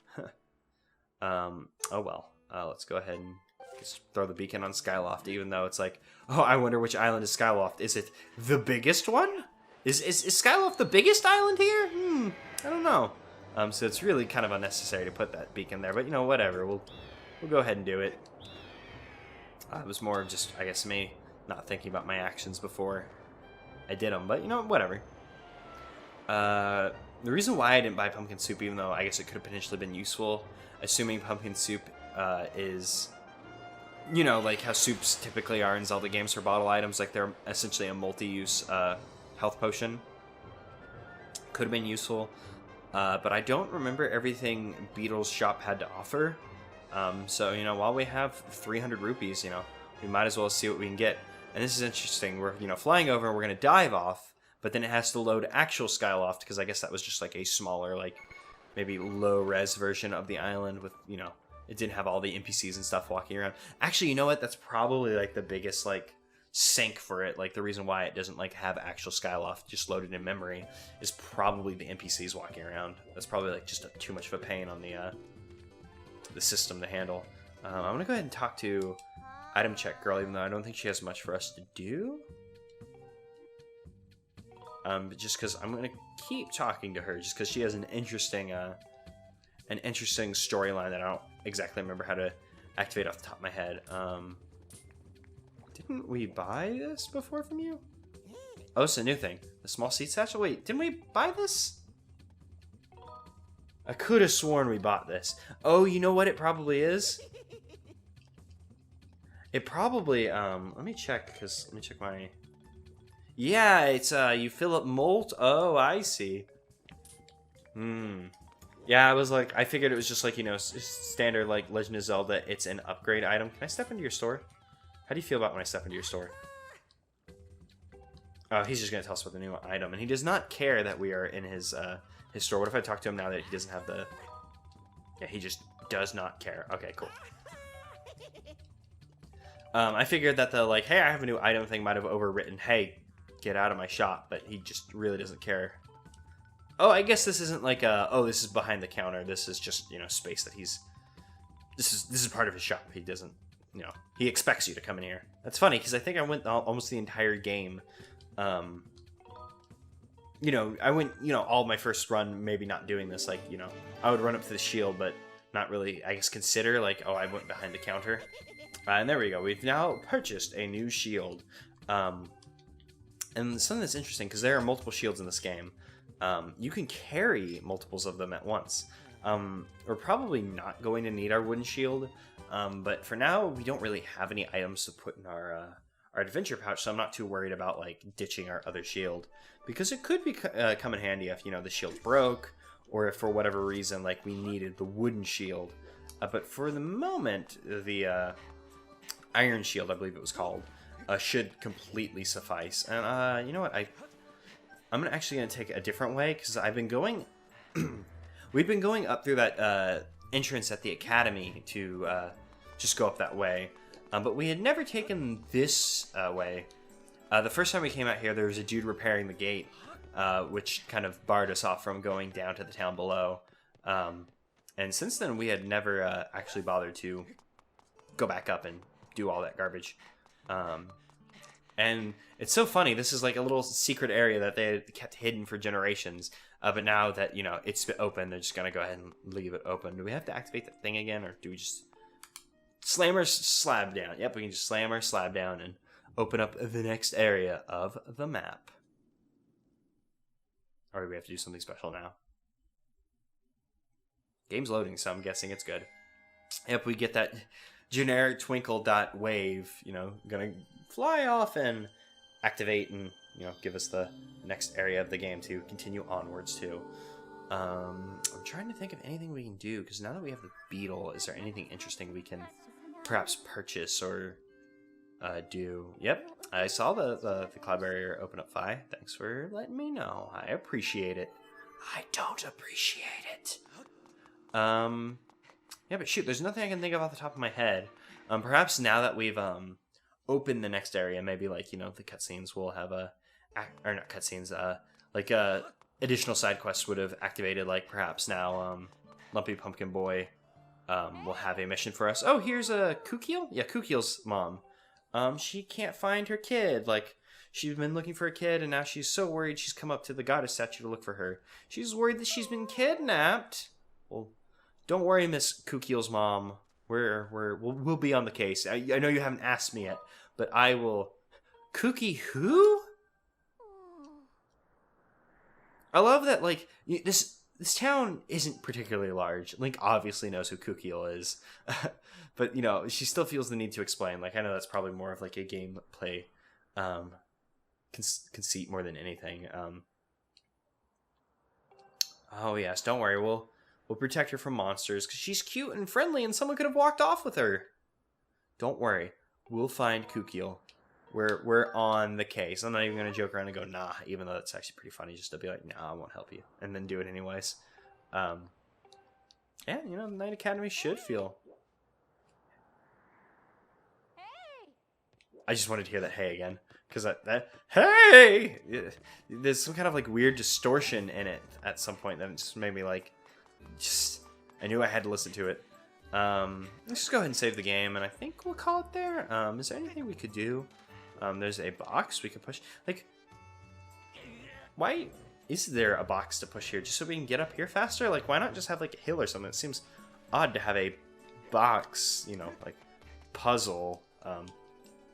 Oh well. Let's go ahead and just throw the beacon on Skyloft, even though it's like, oh, I wonder which island is Skyloft. Is it the biggest one? Is Skyloft the biggest island here? I don't know. So it's really kind of unnecessary to put that beacon there, but you know, whatever. We'll go ahead and do it. It was more of just, I guess, me not thinking about my actions before I did them, but you know, whatever. The reason why I didn't buy pumpkin soup, even though I guess it could have potentially been useful, assuming pumpkin soup is, you know, like how soups typically are in Zelda games for bottle items, like they're essentially a multi-use health potion. Could have been useful, but I don't remember everything Beetle's shop had to offer. So, you know, while we have 300 rupees, you know, we might as well see what we can get. And this is interesting. We're, you know, flying over and we're going to dive off, but then it has to load actual Skyloft, because I guess that was just like a smaller, like, maybe low-res version of the island with, you know, it didn't have all the NPCs and stuff walking around. Actually, you know what? That's probably, like, the biggest, like, sink for it. Like, the reason why it doesn't, like, have actual Skyloft just loaded in memory is probably the NPCs walking around. That's probably, like, just too much of a pain on the system to handle. I'm going to go ahead and talk to Item Check Girl, even though I don't think she has much for us to do. But just because I'm going to keep talking to her, just because she has an interesting storyline that I don't exactly remember how to activate off the top of my head. Didn't we buy this before from you? Oh, it's a new thing. The small seed satchel? Wait, didn't we buy this? I could have sworn we bought this. Oh, you know what it probably is? It probably, let me check, because, let me check my... Yeah, it's, you fill up molt. Oh, I see. Yeah, I was like, I figured it was just like, you know, standard, like, Legend of Zelda, it's an upgrade item. Can I step into your store? How do you feel about when I step into your store? Oh, he's just gonna tell us about the new item, and he does not care that we are in his store. What if I talk to him now that he doesn't have the... Yeah, he just does not care. Okay, cool. I figured that the, like, hey, I have a new item thing might have overwritten, hey, get out of my shop, but he just really doesn't care. Oh, I guess this isn't like a, oh, this is behind the counter. This is just, you know, space that he's... This is part of his shop. He doesn't, you know, he expects you to come in here. That's funny, because I think I went almost the entire game, you know, I went, you know, all my first run maybe not doing this, like, you know, I would run up to the shield, but not really, I guess, consider, like, oh, I went behind the counter. And there we go. We've now purchased a new shield. And something that's interesting, because there are multiple shields in this game. you can carry multiples of them at once. We're probably not going to need our wooden shield, but for now we don't really have any items to put in our adventure pouch, so I'm not too worried about like ditching our other shield, because it could be come in handy if, you know, the shield broke, or if for whatever reason like we needed the wooden shield. But for the moment, the iron shield, I believe it was called, should completely suffice. And you know what, I'm actually going to take a different way, because I've been going we've been going up through that entrance at the academy to just go up that way, but we had never taken this way. The first time we came out here, there was a dude repairing the gate, which kind of barred us off from going down to the town below. And since then, we had never actually bothered to go back up and do all that garbage. And it's so funny. This is like a little secret area that they had kept hidden for generations. But now that, you know, it's open, they're just going to go ahead and leave it open. Do we have to activate that thing again, or do we just slam our slab down? Yep, we can just slam our slab down and open up the next area of the map. Or do we have to do something special now? Game's loading, so I'm guessing it's good. Yep, we get that generic twinkle dot wave, you know, gonna fly off and activate and, you know, give us the next area of the game to continue onwards to. I'm trying to think of anything we can do, because now that we have the beetle, is there anything interesting we can perhaps purchase or do? Yep, I saw the cloud barrier open up, Fi. Thanks for letting me know. I appreciate it. I don't appreciate it. Yeah, but shoot, there's nothing I can think of off the top of my head. Perhaps now that we've opened the next area, maybe like, you know, the cutscenes will have or not cutscenes, like additional side quests would have activated. Like perhaps now Lumpy Pumpkin Boy will have a mission for us. Oh, here's a Kukil? Yeah, Kukil's mom. She can't find her kid. Like, she's been looking for a kid, and now she's so worried she's come up to the goddess statue to look for her. She's worried that she's been kidnapped. Well, don't worry, Miss Kukil's mom. We'll be on the case. I know you haven't asked me yet, but I will. Kuki who? I love that. Like, this town isn't particularly large. Link obviously knows who Kukil is, but you know, she still feels the need to explain. Like, I know that's probably more of like a gameplay conceit more than anything. Oh yes, don't worry. We'll protect her from monsters, because she's cute and friendly, and someone could have walked off with her. Don't worry. We'll find Kukil. We're on the case. I'm not even going to joke around and go, nah, even though that's actually pretty funny, just to be like, nah, I won't help you, and then do it anyways. Yeah, you know, the Night Academy should feel... I just wanted to hear that hey again, because that hey! There's some kind of like weird distortion in it at some point that just made me like... I knew I had to listen to it. Let's just go ahead and save the game, and I think we'll call it there. Is there anything we could do? There's a box we could push. Like, why is there a box to push here? Just so we can get up here faster? Like, why not just have like a hill or something? It seems odd to have a box, you know, like puzzle.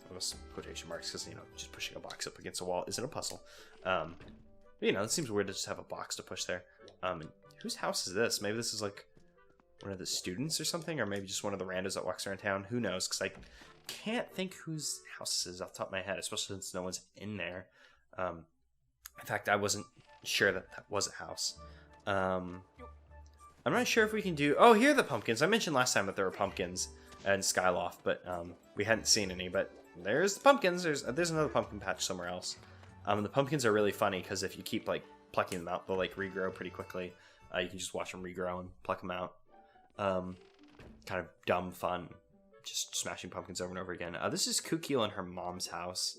Almost quotation marks, because, you know, just pushing a box up against a wall isn't a puzzle. But, you know, it seems weird to just have a box to push there. And whose house is this? Maybe this is like one of the students or something, or maybe just one of the randos that walks around town. Who knows? Because I can't think whose house this is off the top of my head, especially since no one's in there. In fact, I wasn't sure that was a house. I'm not sure if we can do... Oh, here are the pumpkins. I mentioned last time that there were pumpkins in Skyloft, but we hadn't seen any. But there's the pumpkins. There's another pumpkin patch somewhere else. The pumpkins are really funny, because if you keep like plucking them out, they'll like regrow pretty quickly. You can just watch them regrow and pluck them out. Kind of dumb fun, just smashing pumpkins over and over again. This is Kukil and her mom's house.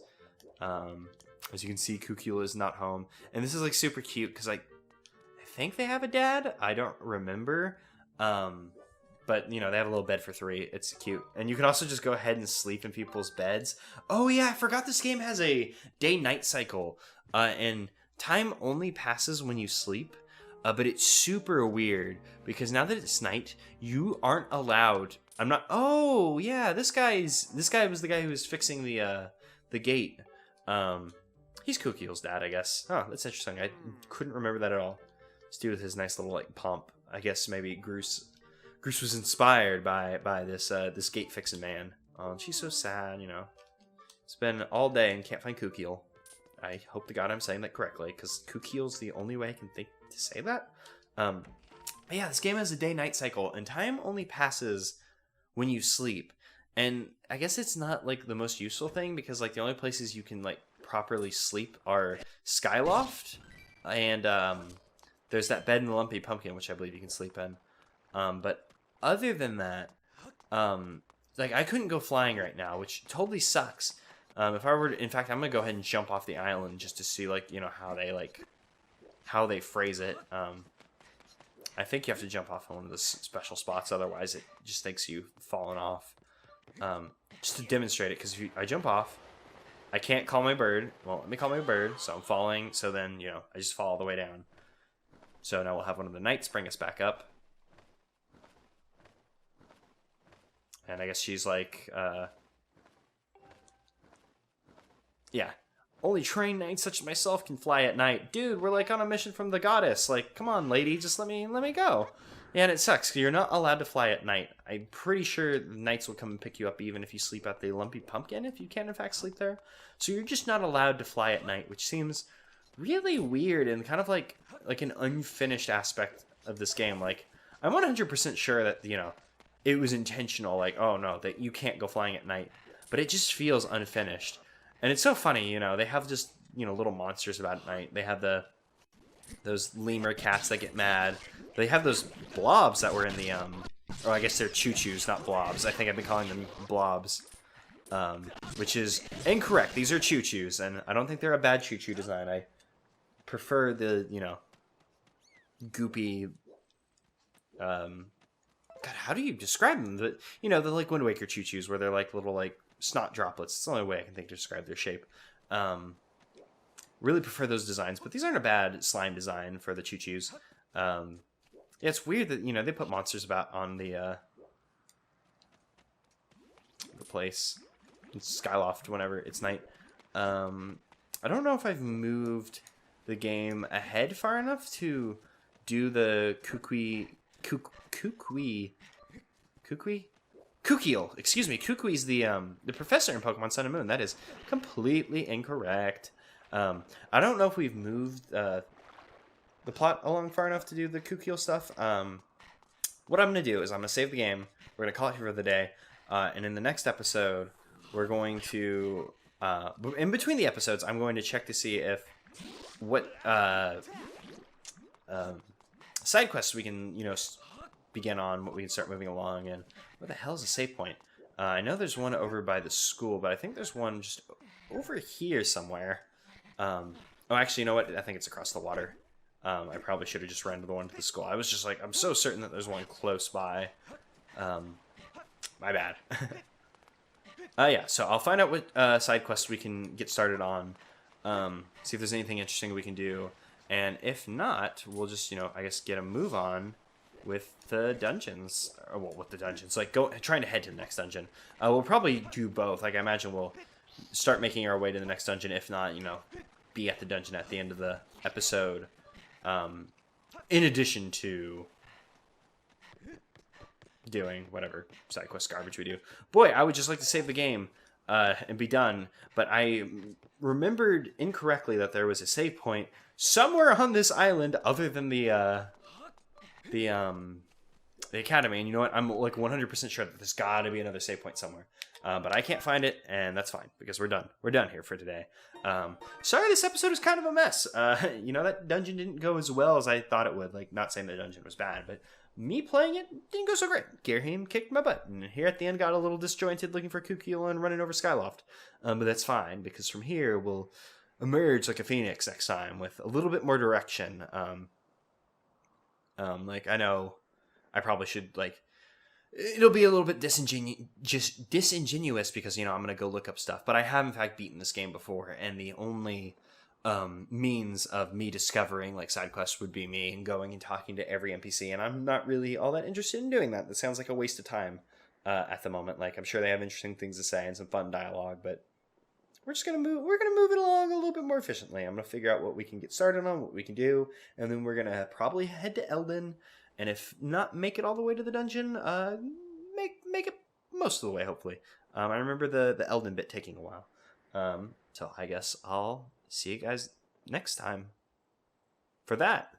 As you can see, Kukil is not home, and this is like super cute, because I think they have a dad. I don't remember, but you know, they have a little bed for 3. It's cute, and you can also just go ahead and sleep in people's beds. Oh yeah, I forgot this game has a day-night cycle, and time only passes when you sleep. But it's super weird, because now that it's night, you aren't allowed. I'm not. Oh yeah, this guy was the guy who was fixing the gate. He He's Cookie's dad, I guess. Oh, that's interesting. I couldn't remember that at all. This dude with his nice little like pomp. I guess maybe Groose was inspired by this this gate fixing man. Oh, and she's so sad, you know. It's been all day and can't find Kookiel. I hope to God I'm saying that correctly, because Kookiel's the only way I can think to say that. But yeah, this game has a day-night cycle, and time only passes when you sleep. And I guess it's not like the most useful thing, because like the only places you can like properly sleep are Skyloft, and there's that bed in the Lumpy Pumpkin, which I believe you can sleep in. But other than that, like I couldn't go flying right now, which totally sucks. If I were to, in fact, I'm gonna go ahead and jump off the island just to see like, you know, how they phrase it. I think you have to jump off on one of the special spots, otherwise it just thinks you've fallen off. Just to demonstrate it, because if I jump off, I can't call my bird. Well, let me call my bird, so I'm falling, so then, you know, I just fall all the way down. So now we'll have one of the knights bring us back up. And I guess she's like, yeah. Only trained knights such as myself can fly at night. Dude, we're like on a mission from the goddess. Like, come on, lady, just let me go. Yeah, and it sucks. You're not allowed to fly at night. I'm pretty sure the knights will come and pick you up even if you sleep at the Lumpy Pumpkin, if you can in fact sleep there. So you're just not allowed to fly at night, which seems really weird and kind of like an unfinished aspect of this game. Like, I'm 100% sure that, you know, it was intentional. Like, oh no, that you can't go flying at night. But it just feels unfinished. And it's so funny, you know, they have just, you know, little monsters about night. They have those lemur cats that get mad. They have those blobs that were in the, or I guess they're choo-choos, not blobs. I think I've been calling them blobs, which is incorrect. These are choo-choos, and I don't think they're a bad choo-choo design. I prefer the, you know, goopy, God, how do you describe them? The, you know, the like Wind Waker choo-choos where they're like little like snot droplets. It's the only way I can think to describe their shape. Really prefer those designs, but these aren't a bad slime design for the choo-choos. Yeah, it's weird that, you know, they put monsters about on the place. It's Skyloft whenever it's night. I don't know if I've moved the game ahead far enough to do the Kookiel, excuse me. Kukui the professor in Pokemon Sun and Moon. That is completely incorrect. I don't know if we've moved the plot along far enough to do the Kookiel stuff. What I'm going to do is I'm going to save the game. We're going to call it here for the day. And in the next episode, we're going to... in between the episodes, I'm going to check to see if what side quests we can, you know, begin on, what we can start moving along, and where the hell is a save point? I know there's one over by the school, but I think there's one just over here somewhere. Oh, actually, you know what? I think it's across the water. I probably should have just ran to the one to the school. I was just like, I'm so certain that there's one close by. My bad. Yeah, so I'll find out what side quests we can get started on. See if there's anything interesting we can do. And if not, we'll just, you know, I guess get a move on with the dungeons. Or, well, with the dungeons. Like, trying to head to the next dungeon. We'll probably do both. Like, I imagine we'll start making our way to the next dungeon. If not, you know, be at the dungeon at the end of the episode. In addition to doing whatever side quest garbage we do. Boy, I would just like to save the game and be done. But I remembered incorrectly that there was a save point somewhere on this island other than the academy. And you know what? I'm like 100% sure that there's got to be another save point somewhere. But I can't find it, and that's fine, because we're done. We're done here for today. Sorry this episode is kind of a mess. You know, that dungeon didn't go as well as I thought it would. Like, not saying the dungeon was bad, but me playing it didn't go so great. Gearheim kicked my butt, and here at the end got a little disjointed looking for Kookiel and running over Skyloft. But that's fine, because from here we'll emerge like a phoenix next time with a little bit more direction. Like, I know I probably should, like, it'll be a little bit disingenuous because, you know, I'm going to go look up stuff. But I have, in fact, beaten this game before. And the only means of me discovering, like, side quests would be me and going and talking to every NPC. And I'm not really all that interested in doing that. That sounds like a waste of time at the moment. Like, I'm sure they have interesting things to say and some fun dialogue. But we're just gonna move. We're gonna move it along a little bit more efficiently. I'm gonna figure out what we can get started on, what we can do, and then we're gonna probably head to Eldin. And if not, make it all the way to the dungeon. Make it most of the way, hopefully. I remember the Eldin bit taking a while. So I guess I'll see you guys next time for that.